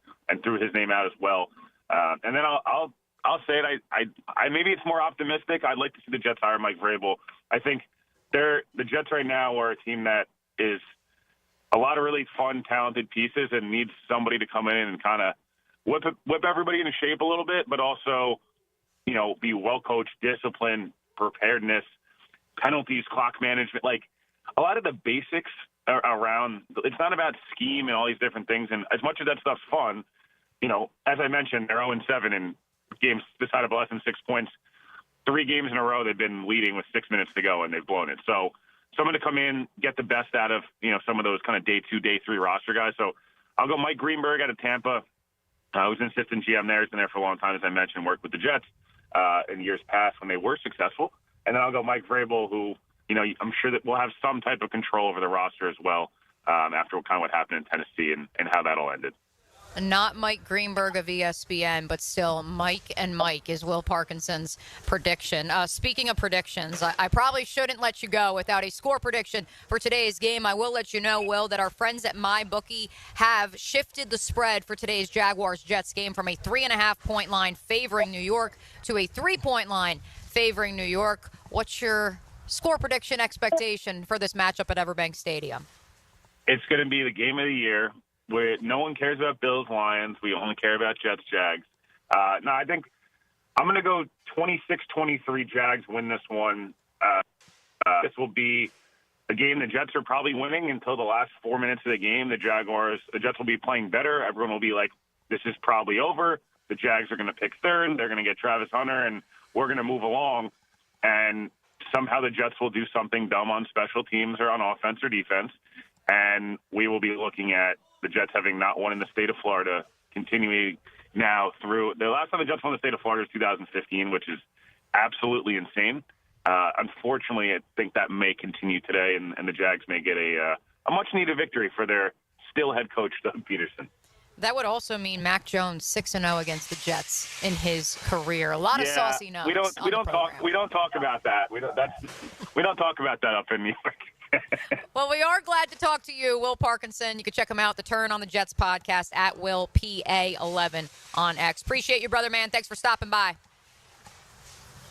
threw his name out as well. And then I'll say it. I maybe it's more optimistic. I'd like to see the Jets hire Mike Vrabel. I think the Jets right now are a team that is a lot of really fun, talented pieces and needs somebody to come in and kind of whip everybody into shape a little bit, but also, be well coached, disciplined, preparedness, penalties, clock management, like a lot of the basics around. It's not about scheme and all these different things. And as much as that stuff's fun, as I mentioned, they're 0-7 in games decided by less than 6 points. 3 games in a row they've been leading with 6 minutes to go and they've blown it. So someone to come in, get the best out of, some of those kind of day 2, day 3 roster guys. So I'll go Mike Greenberg out of Tampa. Who's an assistant GM there. He's been there for a long time, as I mentioned, worked with the Jets in years past when they were successful. And then I'll go Mike Vrabel, who, I'm sure that we'll have some type of control over the roster as well after kind of what happened in Tennessee and how that all ended. Not Mike Greenberg of ESPN, but still Mike and Mike is Will Parkinson's prediction. Speaking of predictions, I probably shouldn't let you go without a score prediction for today's game. I will let you know, Will, that our friends at MyBookie have shifted the spread for today's Jaguars-Jets game from a 3.5-point line favoring New York to a 3-point line favoring New York. What's your score prediction expectation for this matchup at Everbank Stadium? It's going to be the game of the year. No one cares about Bills-Lions. We only care about Jets-Jags. No, I think I'm going to go 26-23 Jags win this one. This will be a game the Jets are probably winning until the last 4 minutes of the game. The Jets will be playing better. Everyone will be like, this is probably over. The Jags are going to pick third. They're going to get Travis Hunter, and we're going to move along. And somehow the Jets will do something dumb on special teams or on offense or defense. And we will be looking at the Jets having not won in the state of Florida, continuing now through the last time the Jets won the state of Florida was 2015, which is absolutely insane. Unfortunately, I think that may continue today, and the Jags may get a much-needed victory for their still head coach, Doug Pederson. That would also mean Mac Jones 6-0 against the Jets in his career. A lot of saucy notes. We don't talk about that. We don't talk about that up in New York. Well, we are glad to talk to you, Will Parkinson. You can check him out, the Turn on the Jets podcast at WillPA11 on X. Appreciate you, brother, man. Thanks for stopping by.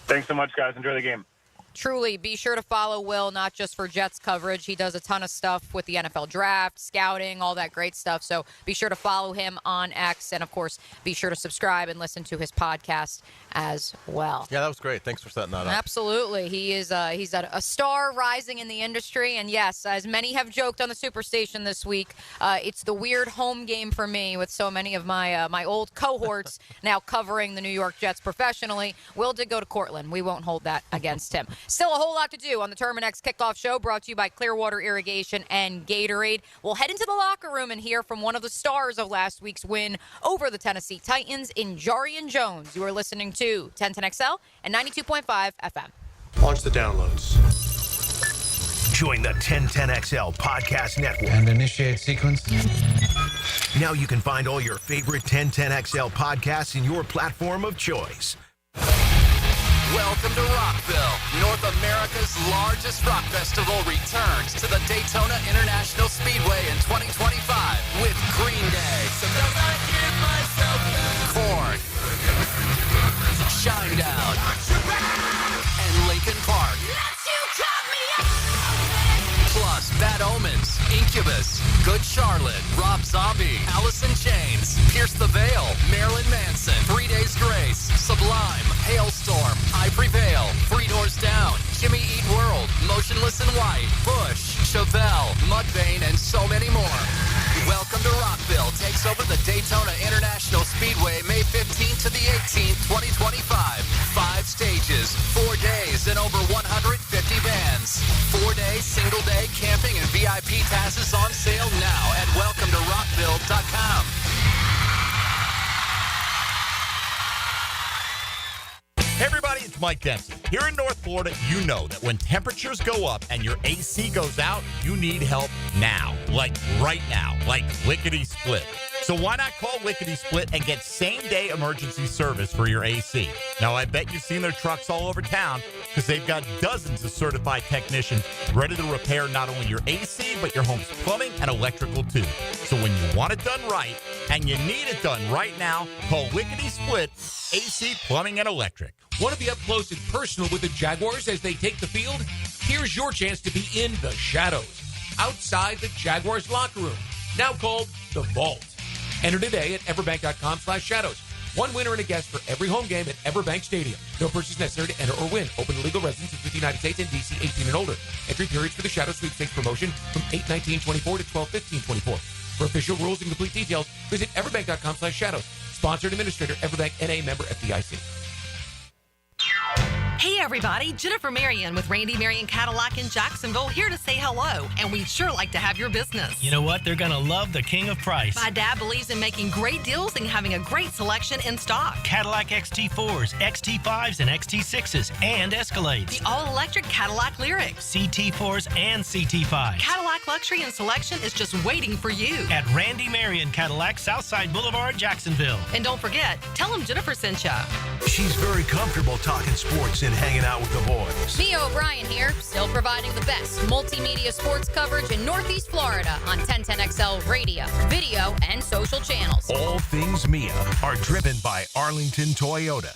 Thanks so much, guys. Enjoy the game. Truly, be sure to follow Will, not just for Jets coverage. He does a ton of stuff with the NFL draft, scouting, all that great stuff. So be sure to follow him on X. And, of course, be sure to subscribe and listen to his podcast as well. Yeah, that was great. Thanks for setting that up. Absolutely. He's a star rising in the industry. And, yes, as many have joked on the Superstation this week, it's the weird home game for me with so many of my old cohorts now covering the New York Jets professionally. Will did go to Cortland. We won't hold that against him. Still a whole lot to do on the Terminix Kickoff Show, brought to you by Clearwater Irrigation and Gatorade. We'll head into the locker room and hear from one of the stars of last week's win over the Tennessee Titans in Jarian Jones. You are listening to 1010XL and 92.5 FM. Launch the downloads. Join the 1010XL Podcast Network. And initiate sequence. Now you can find all your favorite 1010XL podcasts in your platform of choice. Welcome to Rockville. North America's largest rock festival returns to the Daytona International Speedway in 2025 with Green Day, Korn, Shinedown, and Linkin Park. Good Charlotte, Rob Zombie, Allison Chains, Pierce the Veil, Marilyn Manson, 3 Days Grace, Sublime, Hailstorm, I Prevail, 3 Doors Down, Jimmy Eat World, Motionless in White, Bush, Chevelle, Mudvayne, and so many more. Welcome to Rockville takes over the Daytona International Speedway May 15th to the 18th, 2025. 5 stages, 4 days, and over 150 bands. 4-day, single-day camping and VIP passes on sale now at welcometorockville.com. Hey everybody, it's Mike Dempsey. Here in North Florida, you know that when temperatures go up and your AC goes out, you need help now. Like right now. Like lickety-split. So why not call Lickety Split and get same-day emergency service for your AC? Now, I bet you've seen their trucks all over town because they've got dozens of certified technicians ready to repair not only your AC, but your home's plumbing and electrical, too. So when you want it done right, and you need it done right now, call Lickety Split, AC, Plumbing, and Electric. Want to be up close and personal with the Jaguars as they take the field? Here's your chance to be in the shadows, outside the Jaguars locker room, now called The Vault. Enter today at everbank.com/shadows. One winner and a guest for every home game at Everbank Stadium. No purchase necessary to enter or win. Open to legal residents in the United States and D.C. 18 and older. Entry periods for the Shadow Sweepstakes promotion from 8/19/24 to 12/15/24. For official rules and complete details, visit everbank.com/shadows. Sponsored administrator, Everbank NA, member FDIC. Hey everybody, Jennifer Marion with Randy Marion Cadillac in Jacksonville here to say hello, and we'd sure like to have your business. You know what? They're going to love the king of price. My dad believes in making great deals and having a great selection in stock. Cadillac XT4s, XT5s, and XT6s, and Escalades. The all-electric Cadillac Lyrics. CT4s and CT5s. Cadillac luxury and selection is just waiting for you. At Randy Marion Cadillac, Southside Boulevard, Jacksonville. And don't forget, tell them Jennifer sent you. She's very comfortable talking sports and hanging out with the boys. Mia O'Brien here, still providing the best multimedia sports coverage in Northeast Florida on 1010XL radio, video, and social channels. All things Mia are driven by Arlington Toyota.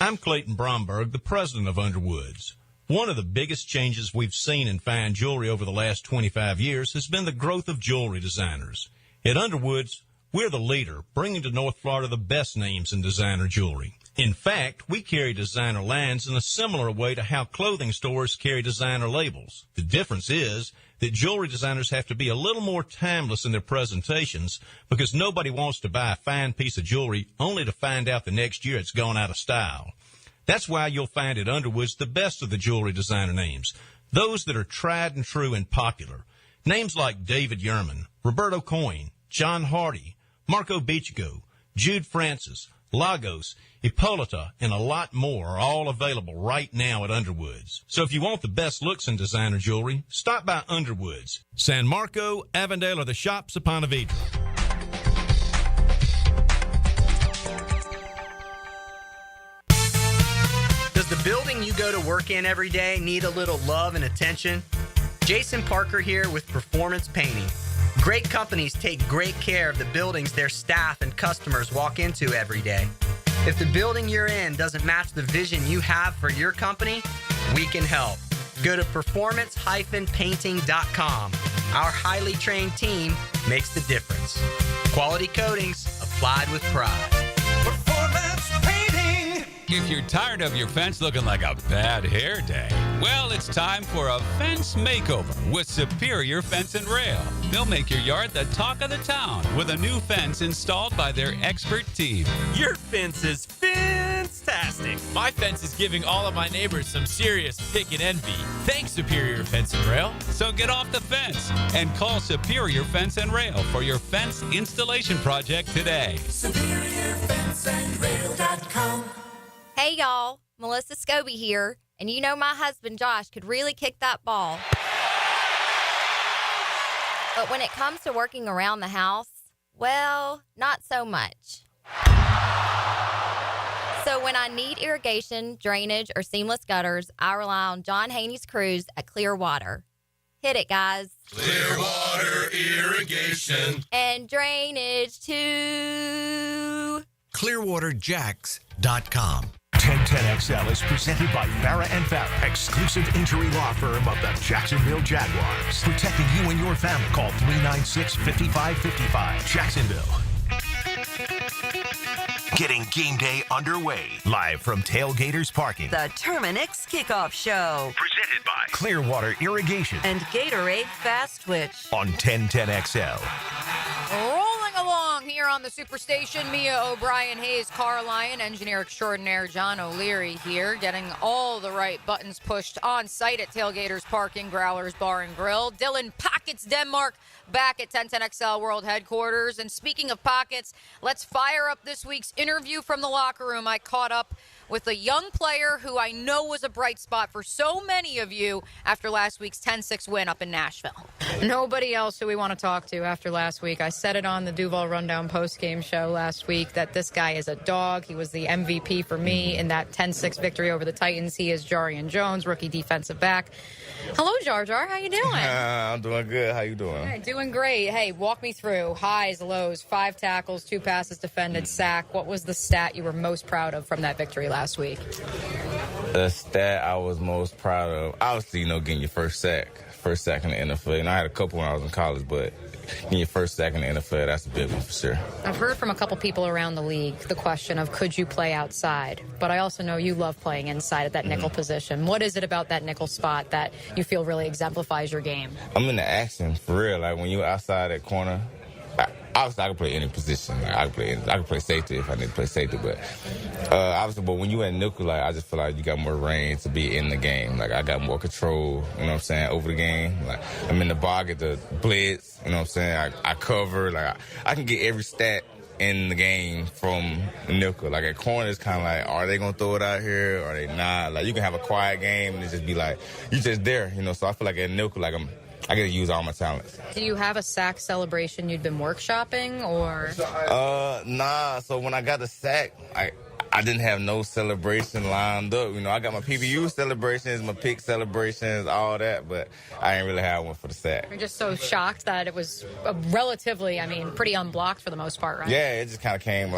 I'm Clayton Bromberg, the president of Underwoods. One of the biggest changes we've seen in fine jewelry over the last 25 years has been the growth of jewelry designers. At Underwoods, we're the leader, bringing to North Florida the best names in designer jewelry. In fact, we carry designer lines in a similar way to how clothing stores carry designer labels. The difference is that jewelry designers have to be a little more timeless in their presentations because nobody wants to buy a fine piece of jewelry only to find out the next year it's gone out of style. That's why you'll find at Underwoods the best of the jewelry designer names, those that are tried and true and popular. Names like David Yerman, Roberto Coin, John Hardy, Marco Bichigo, Jude Francis, Lagos, Hippolyta, and a lot more are all available right now at Underwoods. So if you want the best looks in designer jewelry, stop by Underwoods, San Marco, Avondale, or the shops of Ponte Vedra. Does the building you go to work in every day need a little love and attention? Jason Parker here with Performance Painting. Great companies take great care of the buildings their staff and customers walk into every day. If the building you're in doesn't match the vision you have for your company, we can help. Go to performance-painting.com. Our highly trained team makes the difference. Quality coatings applied with pride. Performance Painting! If you're tired of your fence looking like a bad hair day, well, it's time for a fence makeover with Superior Fence and Rail. They'll make your yard the talk of the town with a new fence installed by their expert team. Your fence is fantastic. My fence is giving all of my neighbors some serious pick and envy. Thanks, Superior Fence and Rail. So get off the fence and call Superior Fence and Rail for your fence installation project today. SuperiorFenceandRail.com. Hey y'all, Melissa Scobie here, and you know my husband Josh could really kick that ball. But when it comes to working around the house, well, not so much. So when I need irrigation, drainage, or seamless gutters, I rely on John Haney's crews at Clearwater. Hit it, guys. Clearwater Irrigation. And drainage too. ClearwaterJacks.com. 1010 1010XL is presented by Farah and Farah, exclusive injury law firm of the Jacksonville Jaguars. Protecting you and your family. Call 396-5555. Jacksonville. Getting game day underway. Live from Tailgaters Parking. The Terminix Kickoff Show. Presented by Clearwater Irrigation. And Gatorade Fast Twitch. On 1010XL. Rolling along here on the Superstation, Mia O'Brien, Hayes Carline, engineer extraordinaire John O'Leary here, getting all the right buttons pushed on site at Tailgaters Parking, Growlers Bar and Grill. Dylan Pockets Denmark back at 1010XL World Headquarters. And speaking of Pockets, let's fire up this week's interview from the locker room. I caught up with a young player who I know was a bright spot for so many of you after last week's 10-6 win up in Nashville. Nobody else who we want to talk to after last week. I said it on the Duval Rundown postgame show last week that this guy is a dog. He was the MVP for me in that 10-6 victory over the Titans. He is Jarian Jones, rookie defensive back. Hello, Jar Jar. How you doing? I'm doing good. How you doing? Hey, doing great. Hey, walk me through highs, lows, 5 tackles, 2 passes defended, sack. What was the stat you were most proud of from that victory last week? The stat I was most proud of, obviously, getting your first sack in the NFL. I had a couple when I was in college, but getting your first sack in the NFL, that's a big one for sure. I've heard from a couple people around the league the question of could you play outside? But I also know you love playing inside at that nickel position. What is it about that nickel spot that you feel really exemplifies your game? I'm in the action, for real. Like, when you're outside that corner, obviously, I can play any position. I can play safety if I need to play safety, but obviously, but when you at nickel, I just feel like you got more range to be in the game. Like, I got more control, over the game. Like, I'm in the bar, I get the blitz, I cover. Like, I can get every stat in the game from nickel. Like, at corner, it's kind of like, are they going to throw it out here? Or are they not? Like, you can have a quiet game and it just be like, you just there, So I feel like at nickel, I get to use all my talents. Do you have a sack celebration you'd been workshopping, or? Nah. So when I got the sack, I didn't have no celebration lined up. I got my PBU celebrations, my pick celebrations, all that, but I didn't really have one for the sack. You're just so shocked that it was relatively, pretty unblocked for the most part, right? Yeah, it just kind of came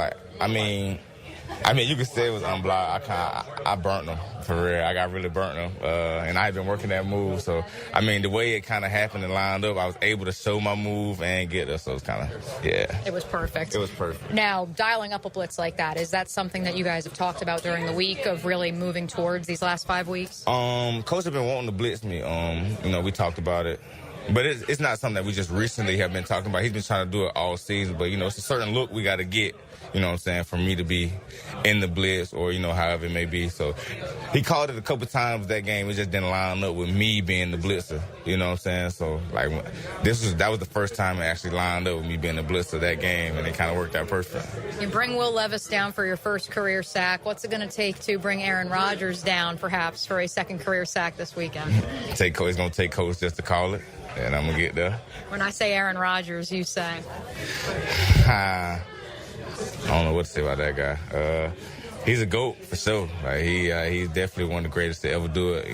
you could say it was unblocked. I burnt them, for real. I got really burnt them. And I had been working that move. So, the way it kind of happened and lined up, I was able to show my move and get us. So, it's kind of, yeah. It was perfect. It was perfect. Now, dialing up a blitz like that, is that something that you guys have talked about during the week of really moving towards these last 5 weeks? Coach has been wanting to blitz me. We talked about it. But it's not something that we just recently have been talking about. He's been trying to do it all season. But, it's a certain look we got to get, for me to be in the blitz or, however it may be. So he called it a couple times that game. It just didn't line up with me being the blitzer, So, that was the first time it actually lined up with me being the blitzer that game, and it kind of worked out perfect. You bring Will Levis down for your first career sack. What's it going to take to bring Aaron Rodgers down, perhaps, for a second career sack this weekend? It's going to take Coach just to call it, and I'm going to get there. When I say Aaron Rodgers, you say? I don't know what to say about that guy. He's a GOAT for sure. He's definitely one of the greatest to ever do it,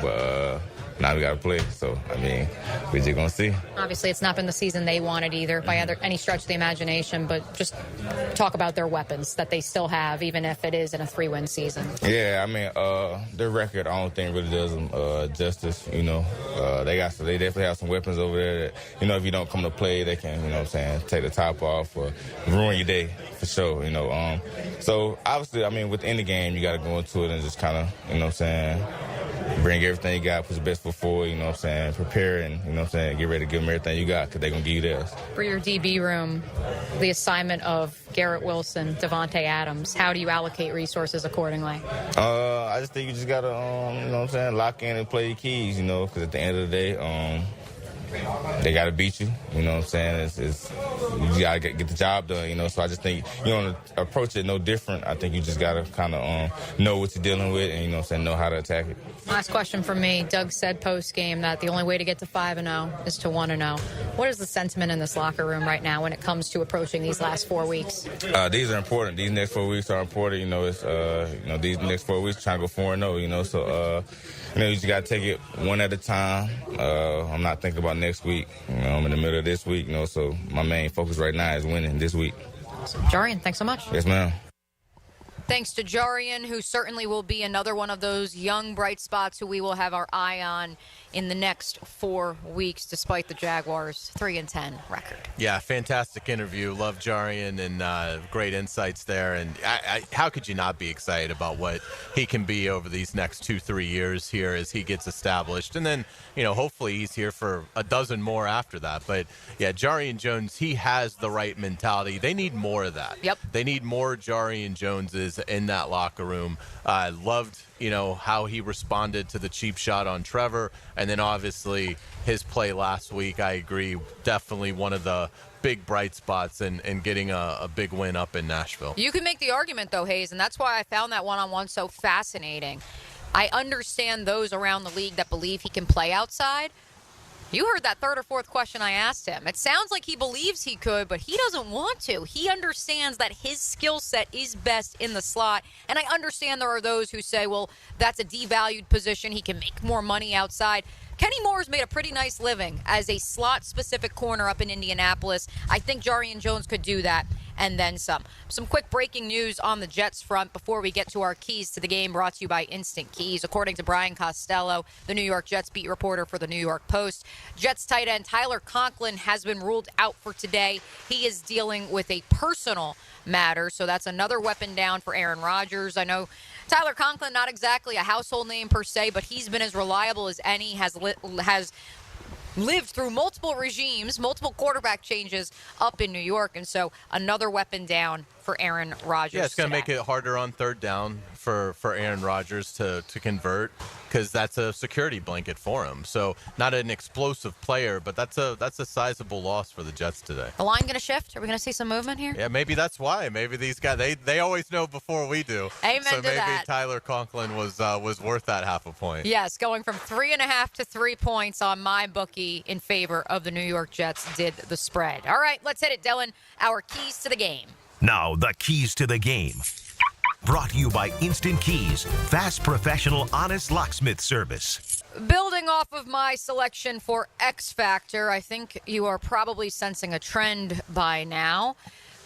but now we got to play. So, we're just going to see. Obviously, it's not been the season they wanted either by any stretch of the imagination, but just talk about their weapons that they still have, even if it is in a 3-win season. Yeah, their record, I don't think really does them justice. They definitely have some weapons over there that, if you don't come to play, they can, take the top off or ruin your day for sure, So, obviously, within the game, you got to go into it and just kind of, bring everything you got, put your best foot forward, prepare and, get ready to give them everything you got because they're going to give you theirs. For your DB room, the assignment of Garrett Wilson, Devontae Adams, how do you allocate resources accordingly? I just think you just got to, lock in and play your keys, because at the end of the day, they got to beat you, you got to get the job done, so I just think you don't approach it no different. I think you just got to kind of know what you're dealing with and, know how to attack it. Last question from me. Doug said post-game that the only way to get to 5-0 is to 1-0. What is the sentiment in this locker room right now when it comes to approaching these last 4 weeks? These are important. These next 4 weeks are important. These next 4 weeks trying to go 4-0, so, you just got to take it one at a time. I'm not thinking about next week. I'm in the middle of this week, so my main focus right now is winning this week. Jarian, thanks so much. Yes, ma'am. Thanks to Jarian, who certainly will be another one of those young bright spots who we will have our eye on in the next 4 weeks, despite the Jaguars' 3-10 record. Yeah, fantastic interview. Love Jarian and great insights there. And how could you not be excited about what he can be over these next 2-3 years here as he gets established? And then, hopefully he's here for a dozen more after that. But, yeah, Jarian Jones, he has the right mentality. They need more of that. Yep. They need more Jarian Joneses in that locker room. I loved, how he responded to the cheap shot on Trevor. And then obviously his play last week, I agree, definitely one of the big bright spots and getting a big win up in Nashville. You can make the argument, though, Hayes, and that's why I found that one-on-one so fascinating. I understand those around the league that believe he can play outside. You heard that third or fourth question I asked him. It sounds like he believes he could, but he doesn't want to. He understands that his skill set is best in the slot. And I understand there are those who say, well, that's a devalued position. He can make more money outside. Kenny Moore's made a pretty nice living as a slot-specific corner up in Indianapolis. I think Jarian Jones could do that and then some. Some quick breaking news on the Jets front before we get to our keys to the game, brought to you by Instant Keys. According to Brian Costello, the New York Jets beat reporter for the New York Post, Jets tight end Tyler Conklin has been ruled out for today. He is dealing with a personal matter, so that's another weapon down for Aaron Rodgers. I know Tyler Conklin, not exactly a household name per se, but he's been as reliable as any, has lived through multiple regimes, multiple quarterback changes up in New York, and so another weapon down for Aaron Rodgers. Yeah, it's going to make it harder on third down for Aaron Rodgers to convert, because that's a security blanket for him. So not an explosive player, but that's a sizable loss for the Jets today. The line going to shift? Are we going to see some movement here? Yeah, maybe that's why. Maybe these guys, they always know before we do. Amen so to maybe that. Tyler Conklin was worth that half a point. Yes, going from 3.5 to 3 points on my bookie in favor of the New York Jets did the spread. All right, let's hit it, Dylan. Our keys to the game. Now, the keys to the game. Brought to you by Instant Keys, fast, professional, honest locksmith service. Building off of my selection for X Factor, I think you are probably sensing a trend by now,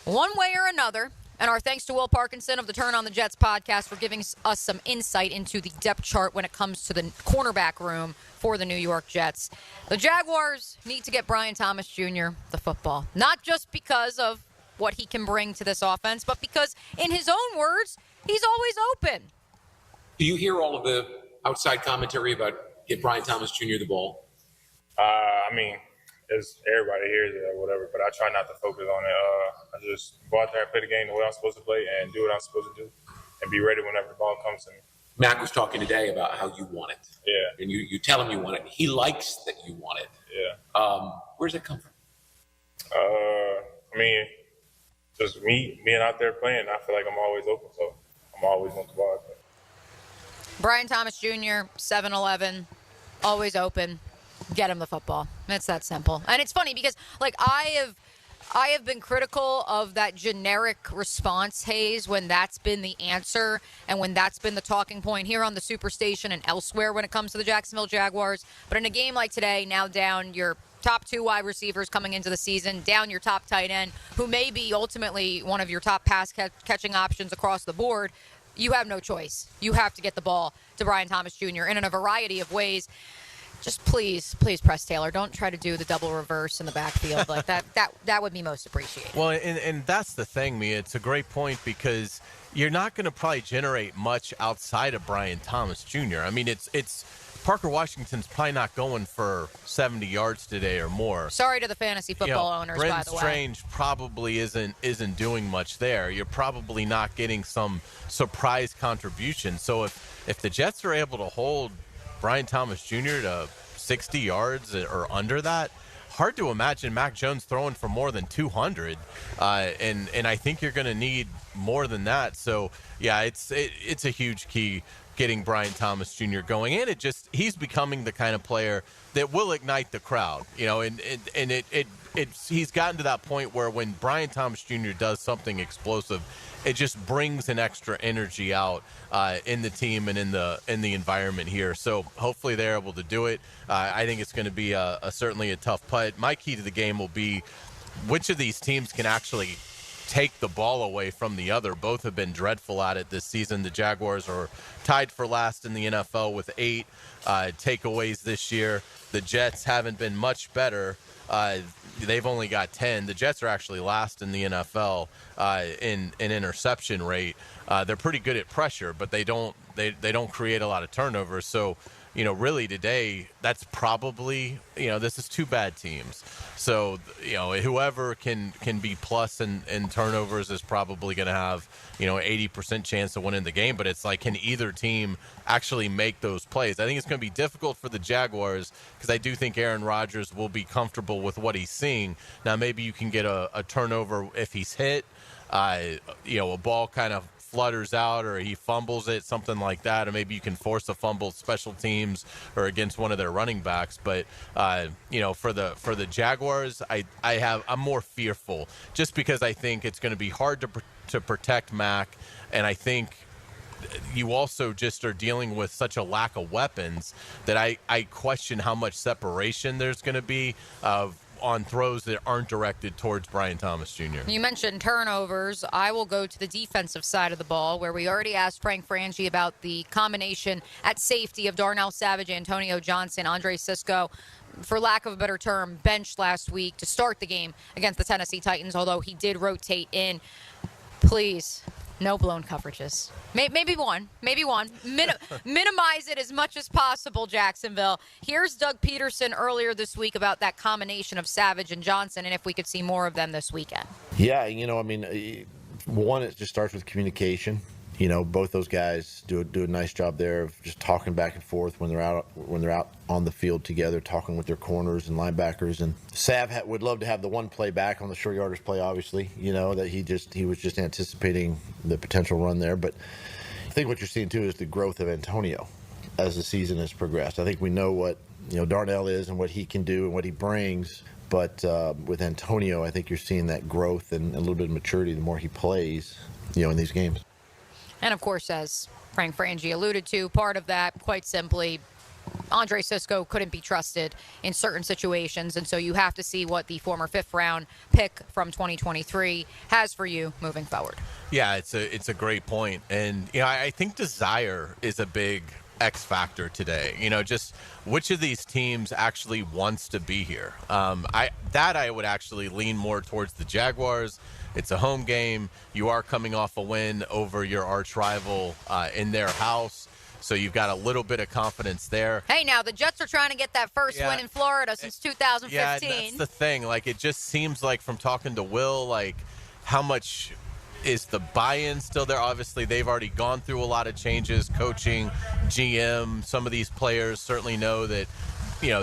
one way or another. And our thanks to Will Parkinson of the Turn on the Jets podcast for giving us some insight into the depth chart when it comes to the cornerback room for the New York Jets. The Jaguars need to get Brian Thomas Jr. the football, not just because of what he can bring to this offense, but because, in his own words, he's always open. Do you hear all of the outside commentary about get Brian Thomas Jr. the ball? I mean, as everybody hears it or whatever, but I try not to focus on it. I just go out there and play the game the way I'm supposed to play and do what I'm supposed to do and be ready whenever the ball comes to me. Mac was talking today about how you want it. Yeah. And you tell him you want it. He likes that you want it. Yeah. Where's that come from? I mean, just me being out there playing, I feel like I'm always open, so I'm always on the ball out there. Brian Thomas Jr., 7'11", always open. Get him the football. It's that simple. And it's funny because, like, I have been critical of that generic response, Hayes, when that's been the answer and when that's been the talking point here on the Superstation and elsewhere when it comes to the Jacksonville Jaguars. But in a game like today, now down your top 2 wide receivers coming into the season, down your top tight end, who may be ultimately one of your top pass catching options across the board, you have no choice. You have to get the ball to Brian Thomas Jr. and in a variety of ways. Just please press Taylor. Don't try to do the double reverse in the backfield. Like that would be most appreciated. Well, and that's the thing, Mia. It's a great point because you're not going to probably generate much outside of Brian Thomas Jr. I mean, it's Parker Washington's probably not going for 70 yards today or more. Sorry to the fantasy football owners, Brent by the way. Strange probably isn't doing much there. You're probably not getting some surprise contribution. So if the Jets are able to hold Brian Thomas Jr. to 60 yards or under that, hard to imagine Mac Jones throwing for more than 200. And I think you're going to need more than that. So, yeah, it's a huge key getting Brian Thomas Jr. going. And he's becoming the kind of player that will ignite the crowd, and he's gotten to that point where when Brian Thomas Jr. does something explosive, it just brings an extra energy out in the team and in the environment here. So hopefully they're able to do it. I think it's going to be certainly a tough putt. My key to the game will be which of these teams can actually take the ball away from the other. Both have been dreadful at it this season. The Jaguars are tied for last in the NFL with 8 takeaways this year. The Jets haven't been much better. They've only got 10. The Jets are actually last in the NFL in interception rate. They're pretty good at pressure, but they don't create a lot of turnovers. So, really today, that's probably, this is 2 bad teams. So, whoever can be plus in turnovers is probably going to have, 80% chance of winning the game. But it's like, can either team actually make those plays? I think it's going to be difficult for the Jaguars because I do think Aaron Rodgers will be comfortable with what he's seeing. Now, maybe you can get a turnover if he's hit, a ball kind of flutters out or he fumbles it, something like that, or maybe you can force a fumble special teams or against one of their running backs. But for the Jaguars, I'm more fearful just because I think it's going to be hard to protect Mac, and I think you also just are dealing with such a lack of weapons that I question how much separation there's going to be on throws that aren't directed towards Brian Thomas Jr. You mentioned turnovers. I will go to the defensive side of the ball, where we already asked Frank Frangie about the combination at safety of Darnell Savage, Antonio Johnson, Andre Sisco, for lack of a better term, benched last week to start the game against the Tennessee Titans, although he did rotate in. Please, no blown coverages. Maybe one. Minimize it as much as possible, Jacksonville. Here's Doug Pederson earlier this week about that combination of Savage and Johnson, and if we could see more of them this weekend. Yeah, one, it just starts with communication. Both those guys do a nice job there of just talking back and forth when they're out on the field together, talking with their corners and linebackers. And Sav would love to have the one play back on the short yardage play, obviously, that he was just anticipating the potential run there. But I think what you're seeing too is the growth of Antonio as the season has progressed. I think we know what Darnell is and what he can do and what he brings. But with Antonio, I think you're seeing that growth and a little bit of maturity the more he plays, in these games. And, of course, as Frank Frangie alluded to, part of that, quite simply, Andre Sisco couldn't be trusted in certain situations, and so you have to see what the former 5th-round pick from 2023 has for you moving forward. Yeah, it's a great point. And, I think desire is a big X factor today. Just which of these teams actually wants to be here. I would actually lean more towards the Jaguars. It's a home game. You are coming off a win over your arch rival in their house, so you've got a little bit of confidence there. Hey, now, the Jets are trying to get that first win in Florida since 2015. Yeah, that's the thing. It just seems like from talking to Will, how much is the buy-in still there? Obviously, they've already gone through a lot of changes, coaching, GM. Some of these players certainly know that,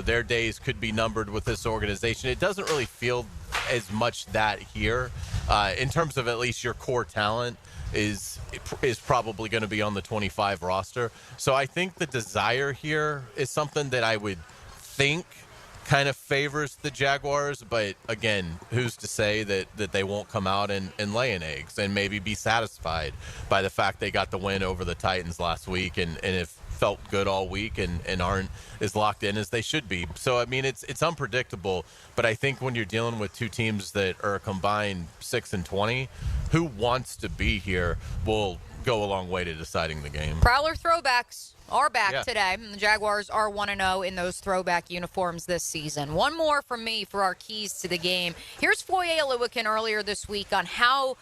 their days could be numbered with this organization. It doesn't really feel as much that here. In terms of at least your core talent is probably going to be on the 25 roster. So I think the desire here is something that I would think kind of favors the Jaguars. But again, who's to say that they won't come out and lay an eggs and maybe be satisfied by the fact they got the win over the Titans last week and if felt good all week and aren't as locked in as they should be. So, it's unpredictable, but I think when you're dealing with two teams that are combined 6-20, who wants to be here will go a long way to deciding the game. Prowler throwbacks are back today. The Jaguars are 1-0 in those throwback uniforms this season. One more from me for our keys to the game. Here's Foye Oluokun earlier this week on how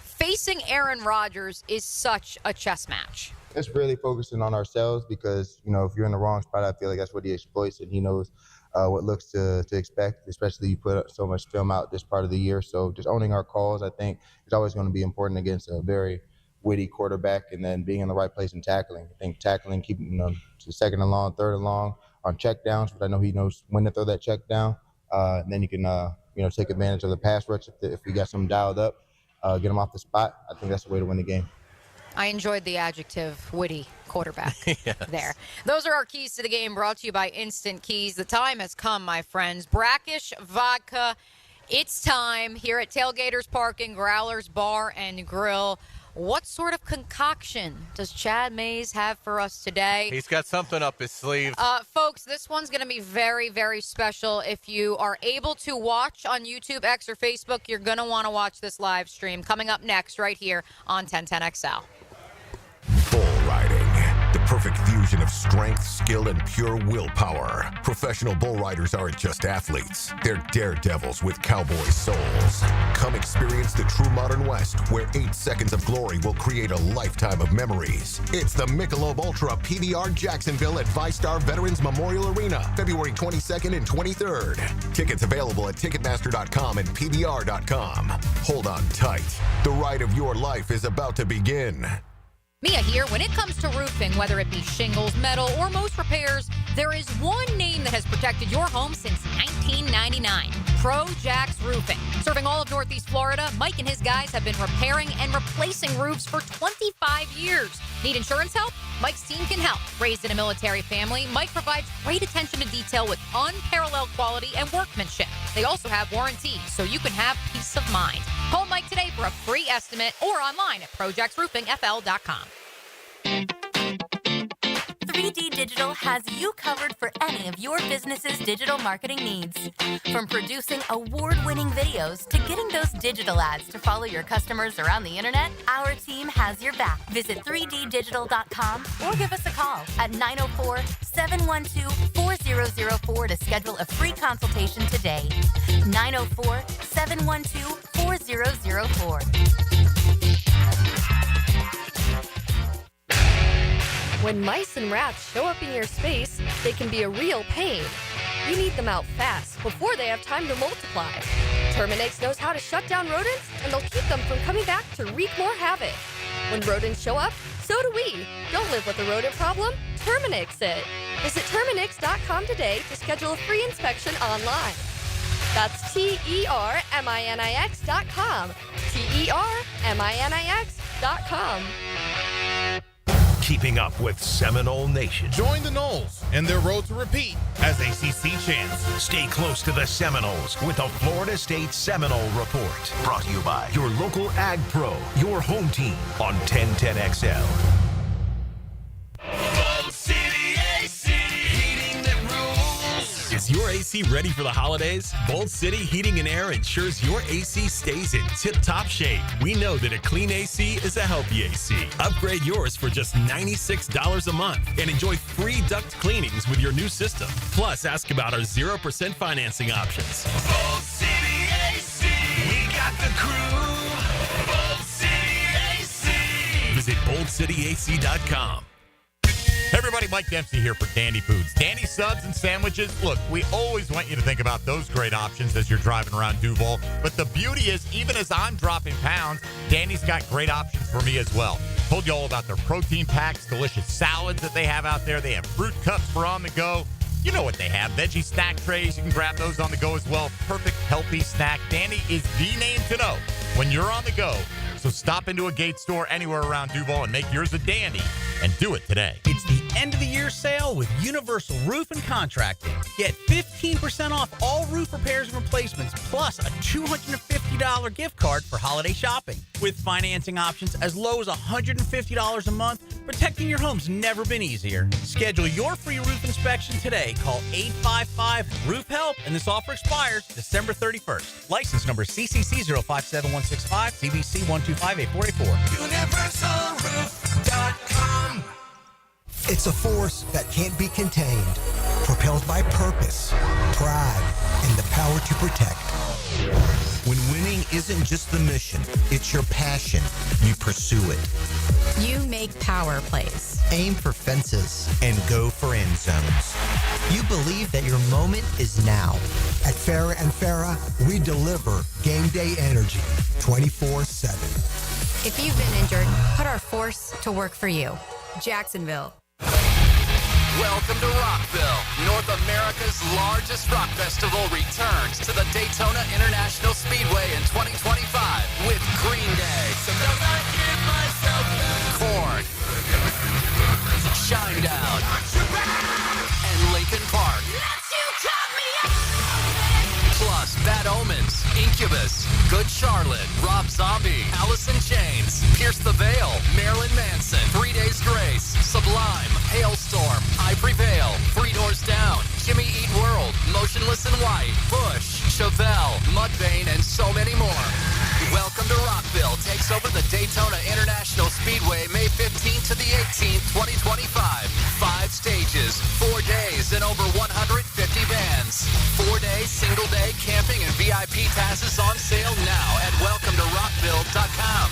facing Aaron Rodgers is such a chess match. It's really focusing on ourselves because, if you're in the wrong spot, I feel like that's what he exploits, and he knows what looks to expect, especially you put so much film out this part of the year. So just owning our calls, I think, is always going to be important against a very witty quarterback, and then being in the right place and tackling. I think tackling, keeping to 2nd and long, 3rd and long on check downs, but I know he knows when to throw that check down. And then you can, take advantage of the pass rush if we got some dialed up, get them off the spot. I think that's the way to win the game. I enjoyed the adjective witty quarterback there. Those are our keys to the game, brought to you by Instant Keys. The time has come, my friends. Brackish vodka. It's time here at Tailgaters Parking, Growlers Bar and Grill. What sort of concoction does Chad Mays have for us today? He's got something up his sleeve. Folks, this one's going to be very, very special. If you are able to watch on YouTube, X, or Facebook, you're going to want to watch this live stream. Coming up next right here on 1010XL. Bull riding. The perfect fusion of strength, skill, and pure willpower. Professional bull riders aren't just athletes. They're daredevils with cowboy souls. Come experience the true modern West, where 8 seconds of glory will create a lifetime of memories. It's the Michelob Ultra PBR Jacksonville at ViStar Veterans Memorial Arena, February 22nd and 23rd. Tickets available at Ticketmaster.com and PBR.com. Hold on tight. The ride of your life is about to begin. Mia here. When it comes to roofing, whether it be shingles, metal, or most repairs, there is one name that has protected your home since 1999. Pro-Jax Roofing. Serving all of Northeast Florida, Mike and his guys have been repairing and replacing roofs for 25 years. Need insurance help? Mike's team can help. Raised in a military family, Mike provides great attention to detail with unparalleled quality and workmanship. They also have warranties, so you can have peace of mind. Call Mike today for a free estimate or online at projaxroofingfl.com. 3D Digital has you covered for any of your business's digital marketing needs. From producing award-winning videos to getting those digital ads to follow your customers around the internet, our team has your back. Visit 3ddigital.com or give us a call at 904-712-4004 to schedule a free consultation today. 904-712-4004. When mice and rats show up in your space, they can be a real pain. You need them out fast before they have time to multiply. Terminix knows how to shut down rodents, and they'll keep them from coming back to wreak more havoc. When rodents show up, so do we. Don't live with a rodent problem, Terminix it. Visit Terminix.com today to schedule a free inspection online. That's TERMINIX.com. TERMINIX.com. Keeping up with Seminole Nation. Join the Noles and their road to repeat as ACC champs. Stay close to the Seminoles with the Florida State Seminole Report. Brought to you by your local Ag Pro, your home team on 1010XL. Is your AC ready for the holidays? Bold City Heating and Air ensures your AC stays in tip-top shape. We know that a clean AC is a healthy AC. Upgrade yours for just $96 a month and enjoy free duct cleanings with your new system. Plus, ask about our 0% financing options. Bold City AC. We got the crew. Bold City AC. Visit boldcityac.com. Hey everybody, Mike Dempsey here for Dandy Foods. Dandy subs and sandwiches. Look, we always want you to think about those great options as you're driving around Duval. But the beauty is, even as I'm dropping pounds, Dandy's got great options for me as well. Told you all about their protein packs, delicious salads that they have out there. They have fruit cups for on the go. You know what they have. Veggie snack trays. You can grab those on the go as well. Perfect, healthy snack. Dandy is the name to know when you're on the go. So stop into a Gate store anywhere around Duval and make yours a dandy. And do it today. It's the end of the year sale with Universal Roof and Contracting. Get 15% off all roof repairs and replacements, plus a $250 gift card for holiday shopping. With financing options as low as $150 a month, protecting your home's never been easier. Schedule your free roof inspection today. Call 855-ROOF-HELP, and this offer expires December 31st. License number CCC 057165, CBC 1258484. UniversalRoof.com. It's a force that can't be contained, propelled by purpose, pride, and the power to protect. When winning isn't just the mission, it's your passion. You pursue it. You make power plays. Aim for fences and go for end zones. You believe that your moment is now. At Farrah & Farrah, we deliver game day energy 24/7. If you've been injured, put our force to work for you. Jacksonville. Welcome to Rockville. North America's largest rock festival returns to the Daytona International Speedway in 2025 with Green Day, Korn, Shinedown, and Linkin Park. Plus, Bad Omens, Incubus, Good Charlotte, Rob Zombie, Alice in Chains, Pierce the Veil, White, Bush, Chevelle, Mudvayne, and so many more. Welcome to Rockville takes over the Daytona International Speedway May 15th to the 18th, 2025. 5 stages, 4 days, and over 150 bands. 4-day, single-day camping and VIP passes on sale now at welcometorockville.com.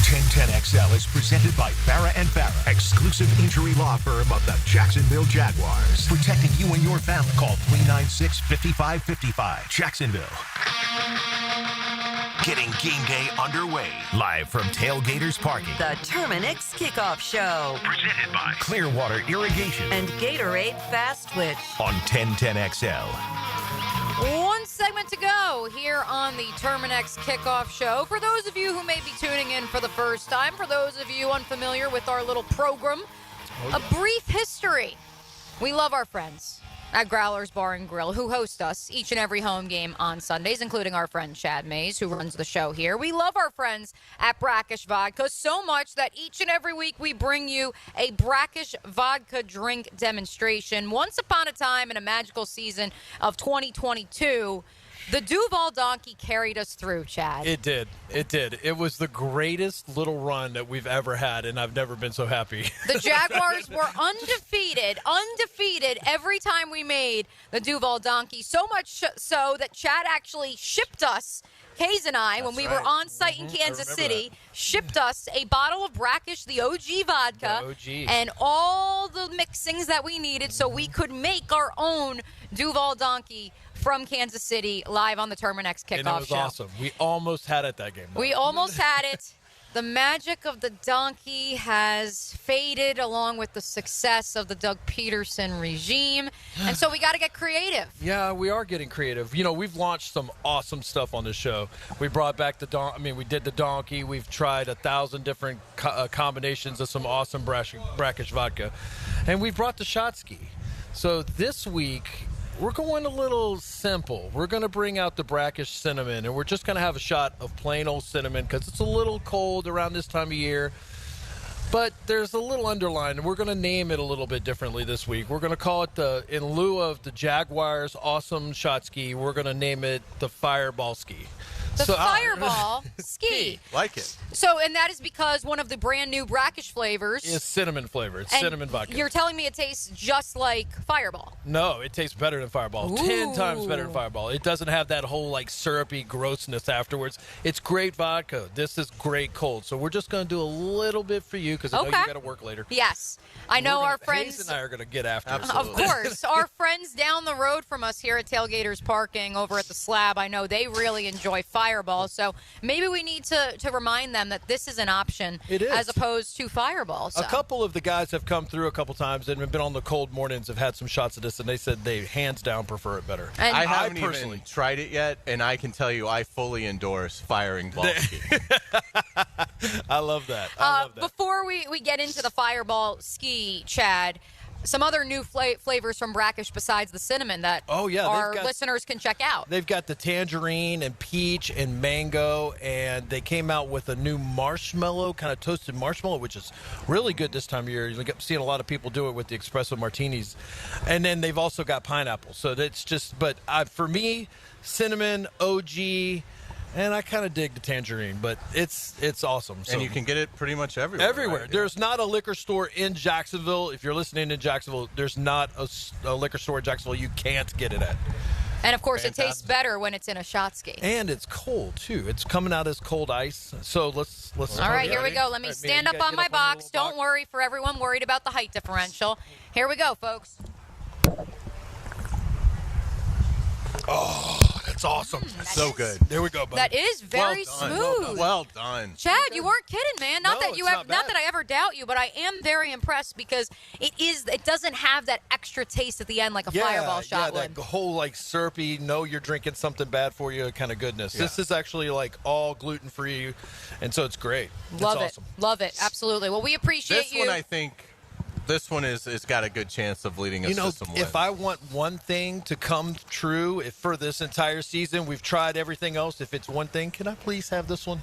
1010XL is presented by Farah & Farah, exclusive injury law firm of the Jacksonville Jaguars. Protecting you and your family. Call 396-5555. Jacksonville. Getting game day underway. Live from Tailgaters Parking. The Terminix Kickoff Show. Presented by Clearwater Irrigation. And Gatorade Fast Twitch. On 1010XL. One segment to go here on the Terminix Kickoff Show. For those of you who may be tuning in for the first time, for those of you unfamiliar with our little program, a brief history. We love our friends at Growler's Bar and Grill who host us each and every home game on Sundays, including our friend Chad Mays, who runs the show here. We love our friends at Brackish Vodka so much that each and every week we bring you a Brackish Vodka drink demonstration. Once upon a time in a magical season of 2022, the Duval Donkey carried us through, Chad. It did. It did. It was the greatest little run that we've ever had, and I've never been so happy. The Jaguars were undefeated every time we made the Duval Donkey, so much so that Chad actually shipped us, Hayes and I, when we were on site in Kansas City, shipped us a bottle of Brackish, the OG vodka, and all the mixings that we needed so we could make our own Duval Donkey from Kansas City live on the Terminix Kickoff Show. And it was awesome. We almost had it that game. We almost had it. The magic of the donkey has faded along with the success of the Doug Pederson regime. And so we got to get creative. Yeah, we are getting creative. You know, we've launched some awesome stuff on this show. We brought back we did the donkey. We've tried 1,000 different combinations of some awesome brackish vodka. And we brought the shot ski. So this week, we're going a little simple. We're going to bring out the Brackish cinnamon, and we're just going to have a shot of plain old cinnamon because it's a little cold around this time of year. But there's a little underline, and we're going to name it a little bit differently this week. We're going to call it in lieu of the Jaguars' awesome shot ski, we're going to name it the Fireball ski. The Fireball ski. Like it. So, and that is because one of the brand new Brackish flavors is cinnamon flavor. It's cinnamon vodka. You're telling me it tastes just like Fireball? No, it tastes better than Fireball. 10 times better than Fireball. It doesn't have that whole like syrupy grossness afterwards. It's great vodka. This is great cold. So we're just going to do a little bit for you because I know you got to work later. Yes. I know our friends. Hayes and I are going to get after it. Of course. Our friends down the road from us here at Tailgaters Parking over at the Slab, I know they really enjoy Fireball. So maybe we need to remind them that this is an option as opposed to Fireball. So. A couple of the guys have come through a couple times and have been on the cold mornings, have had some shots of this, and they said they hands down prefer it better. And I haven't even tried it yet, and I can tell you I fully endorse firing ball ski. I love that. Before we get into the Fireball ski, Chad, some other new flavors from Brackish besides the cinnamon that our listeners can check out. They've got the tangerine and peach and mango, and they came out with a new marshmallow, kind of toasted marshmallow, which is really good this time of year. You're seeing a lot of people do it with the espresso martinis. And then they've also got pineapple. So that's just, but for me, cinnamon, OG, and I kind of dig the tangerine, but it's awesome. So, and you can get it pretty much everywhere. Everywhere. Right? There's not a liquor store in Jacksonville. If you're listening in Jacksonville, there's not a liquor store in Jacksonville you can't get it at. And, of course, it tastes better when it's in a shot ski. And it's cold, too. It's coming out as cold ice. So let's all right, here we go. Let me stand up on my box. Don't worry for everyone worried about the height differential. Here we go, folks. Oh, that's awesome. So good. There we go, buddy. That is very smooth. Well done. Chad, you weren't kidding, man. Not that I ever doubt you, but I am very impressed because it doesn't have that extra taste at the end like a Fireball shot would. Yeah, that whole like syrupy, know you're drinking something bad for you kind of goodness. Yeah. This is actually like all gluten-free, and so it's great. Love it's it. Awesome. Love it. Absolutely. Well, we appreciate you. This one, I think, this one is got a good chance of leading us to some wins. If I want one thing to come true for this entire season, we've tried everything else. If it's one thing, can I please have this one?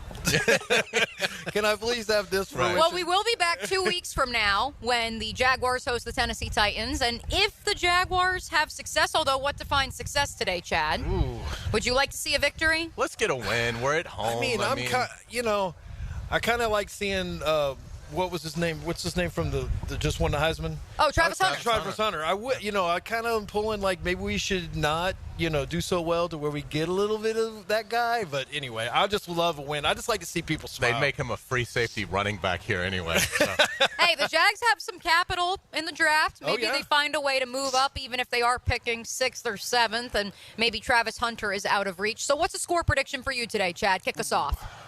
Can I please have this for Well, we will be back 2 weeks from now when the Jaguars host the Tennessee Titans. And if the Jaguars have success, although what defines success today, Chad? Ooh. Would you like to see a victory? Let's get a win. We're at home. I kind of like seeing what was his name? What's his name from the just won the Heisman? Oh, Travis Hunter. Travis Hunter. I kind of am pulling like maybe we should not, do so well to where we get a little bit of that guy. But anyway, I just love a win. I just like to see people smile. They'd make him a free safety running back here anyway. So. Hey, the Jags have some capital in the draft. Maybe yeah. they find a way to move up, even if they are picking 6th or 7th, and maybe Travis Hunter is out of reach. So what's a score prediction for you today, Chad? Kick us off.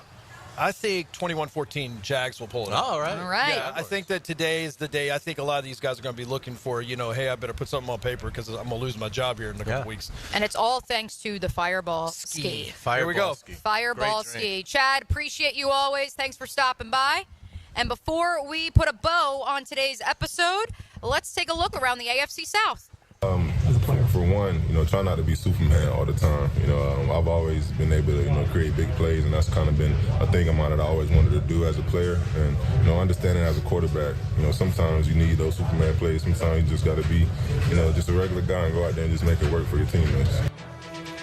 I think 21-14 Jags will pull it off. All right. Yeah, I think that today is the day. I think a lot of these guys are going to be looking for, hey, I better put something on paper because I'm going to lose my job here in a couple weeks. And it's all thanks to the Fireball Ski. Here we go. Fireball Ski. Chad, appreciate you always. Thanks for stopping by. And before we put a bow on today's episode, let's take a look around the AFC South. For one, try not to be Superman all the time. I've always been able to, create big plays, and that's kind of been a thing of mine that I always wanted to do as a player. And, understanding as a quarterback, sometimes you need those Superman plays. Sometimes you just got to be, just a regular guy and go out there and just make it work for your teammates.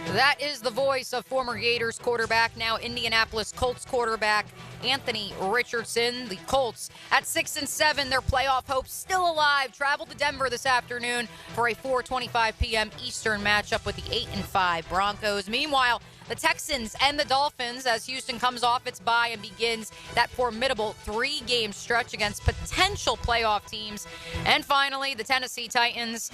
That is the voice of former Gators quarterback, now Indianapolis Colts quarterback, Anthony Richardson. The Colts at 6-7, their playoff hopes still alive. Traveled to Denver this afternoon for a 4:25 p.m. Eastern matchup with the 8-5 Broncos. Meanwhile, the Texans and the Dolphins, as Houston comes off its bye and begins that formidable 3-game stretch against potential playoff teams. And finally, the Tennessee Titans,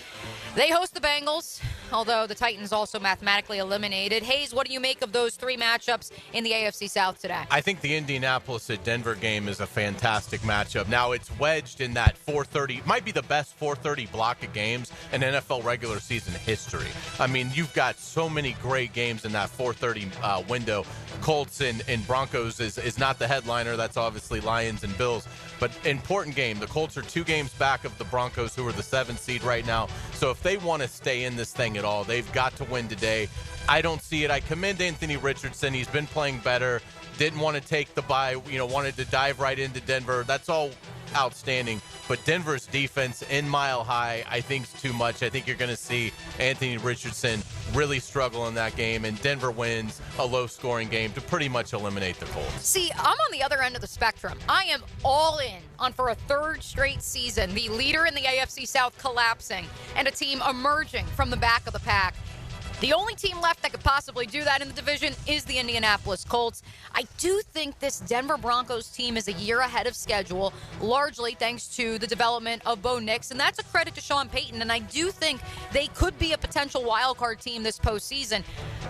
they host the Bengals, although the Titans also mathematically eliminated. Hayes, what do you make of those 3 matchups in the AFC South today? I think the Indianapolis at Denver game is a fantastic matchup. Now, it's wedged in that 4:30, might be the best 4:30 block of games in NFL regular season history. I mean, you've got so many great games in that 4:30 window. Colts and Broncos is not the headliner. That's obviously Lions and Bills. But important game. The Colts are 2 games back of the Broncos, who are the 7th seed right now. So if they want to stay in this thing at all, they've got to win today. I don't see it. I commend Anthony Richardson. He's been playing better. Didn't want to take the bye, wanted to dive right into Denver. That's all outstanding. But Denver's defense in Mile High, I think, is too much. I think you're going to see Anthony Richardson really struggle in that game, and Denver wins a low-scoring game to pretty much eliminate the Colts. See, I'm on the other end of the spectrum. I am all in on, for a 3rd straight season, the leader in the AFC South collapsing and a team emerging from the back of the pack. The only team left that could possibly do that in the division is the Indianapolis Colts. I do think this Denver Broncos team is a year ahead of schedule, largely thanks to the development of Bo Nix, and that's a credit to Sean Payton, and I do think they could be a potential wildcard team this postseason,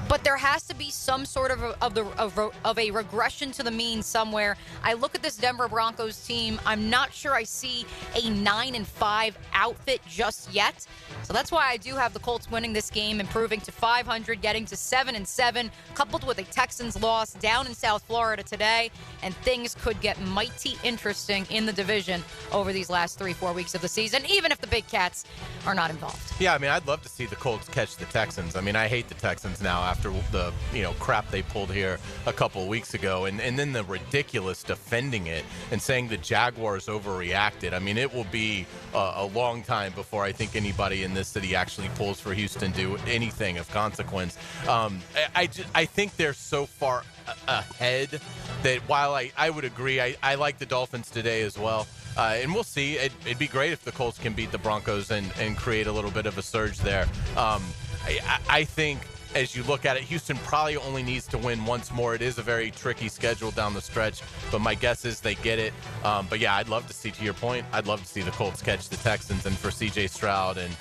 but there has to be some sort of a regression to the mean somewhere. I look at this Denver Broncos team, I'm not sure I see a 9-5 outfit just yet, so that's why I do have the Colts winning this game, improving to 500, getting to 7-7, coupled with a Texans loss down in South Florida today, and things could get mighty interesting in the division over these last 3-4 weeks of the season, even if the Big Cats are not involved. Yeah, I mean, I'd love to see the Colts catch the Texans. I mean, I hate the Texans now after the crap they pulled here a couple of weeks ago, and then the ridiculous defending it and saying the Jaguars overreacted. I mean, it will be a long time before I think anybody in this city actually pulls for Houston to do anything of consequence. I think they're so far ahead that while I would agree, I like the Dolphins today as well. And we'll see. It'd be great if the Colts can beat the Broncos and create a little bit of a surge there. I think as you look at it, Houston probably only needs to win once more. It is a very tricky schedule down the stretch, but my guess is they get it. But yeah, I'd love to see, to your point, I'd love to see the Colts catch the Texans, and for C.J. Stroud and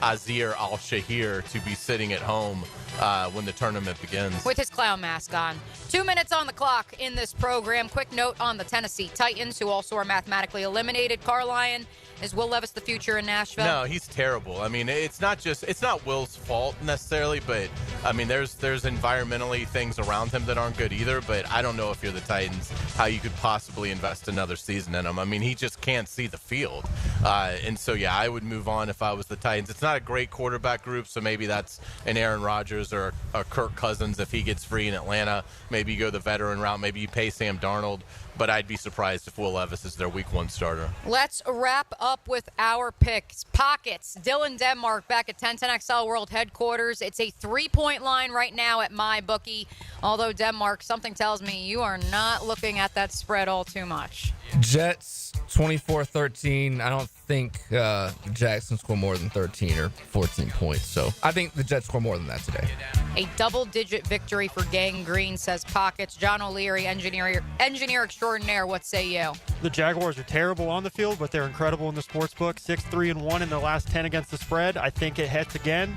Azir Al-Shahir to be sitting at home when the tournament begins. With his clown mask on. 2 minutes on the clock in this program. Quick note on the Tennessee Titans, who also are mathematically eliminated. Carlyon, is Will Levis the future in Nashville? No, he's terrible. I mean, it's not Will's fault necessarily, but I mean, there's environmentally things around him that aren't good either, but I don't know if you're the Titans, how you could possibly invest another season in him. I mean, he just can't see the field. And so, yeah, I would move on if I was the Titans. It's not a great quarterback group, so maybe that's an Aaron Rodgers or a Kirk Cousins if he gets free in Atlanta. Maybe you go the veteran route. Maybe you pay Sam Darnold. But I'd be surprised if Will Levis is their Week 1 starter. Let's wrap up with our picks. Pockets. Dylan Denmark back at 1010XL World Headquarters. It's a 3-point line right now at MyBookie. Although, Denmark, something tells me you are not looking at that spread all too much. Jets 24-13. I don't think Jackson score more than 13 or 14 points. So I think the Jets score more than that today. A double-digit victory for Gang Green, says Pockets. John O'Leary, engineer extraordinaire. What say you? The Jaguars are terrible on the field, but they're incredible in the sports book. 6-3-1 in the last 10 against the spread. I think it hits again.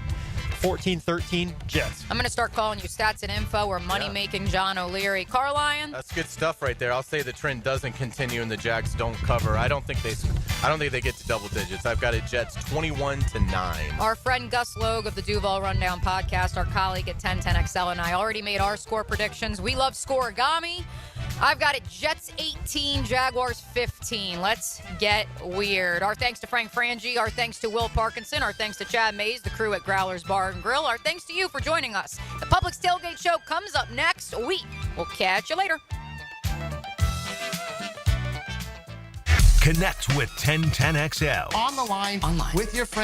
14-13 Jets. I'm going to start calling you stats and info or money-making John O'Leary. Carlion? That's good stuff right there. I'll say the trend doesn't continue and the Jags don't cover. I don't think they get to double digits. I've got it Jets 21-9. Our friend Gus Logue of the Duval Rundown podcast, our colleague at 1010XL, and I already made our score predictions. We love scoregami. I've got it Jets 18, Jaguars 15. Let's get weird. Our thanks to Frangie. Our thanks to Will Parkinson. Our thanks to Chad Mays, the crew at Growlers Bar and Grill. Our thanks to you for joining us. The Publix Tailgate Show comes up next week. We'll catch you later. Connect with 1010XL. On the line. With your friend.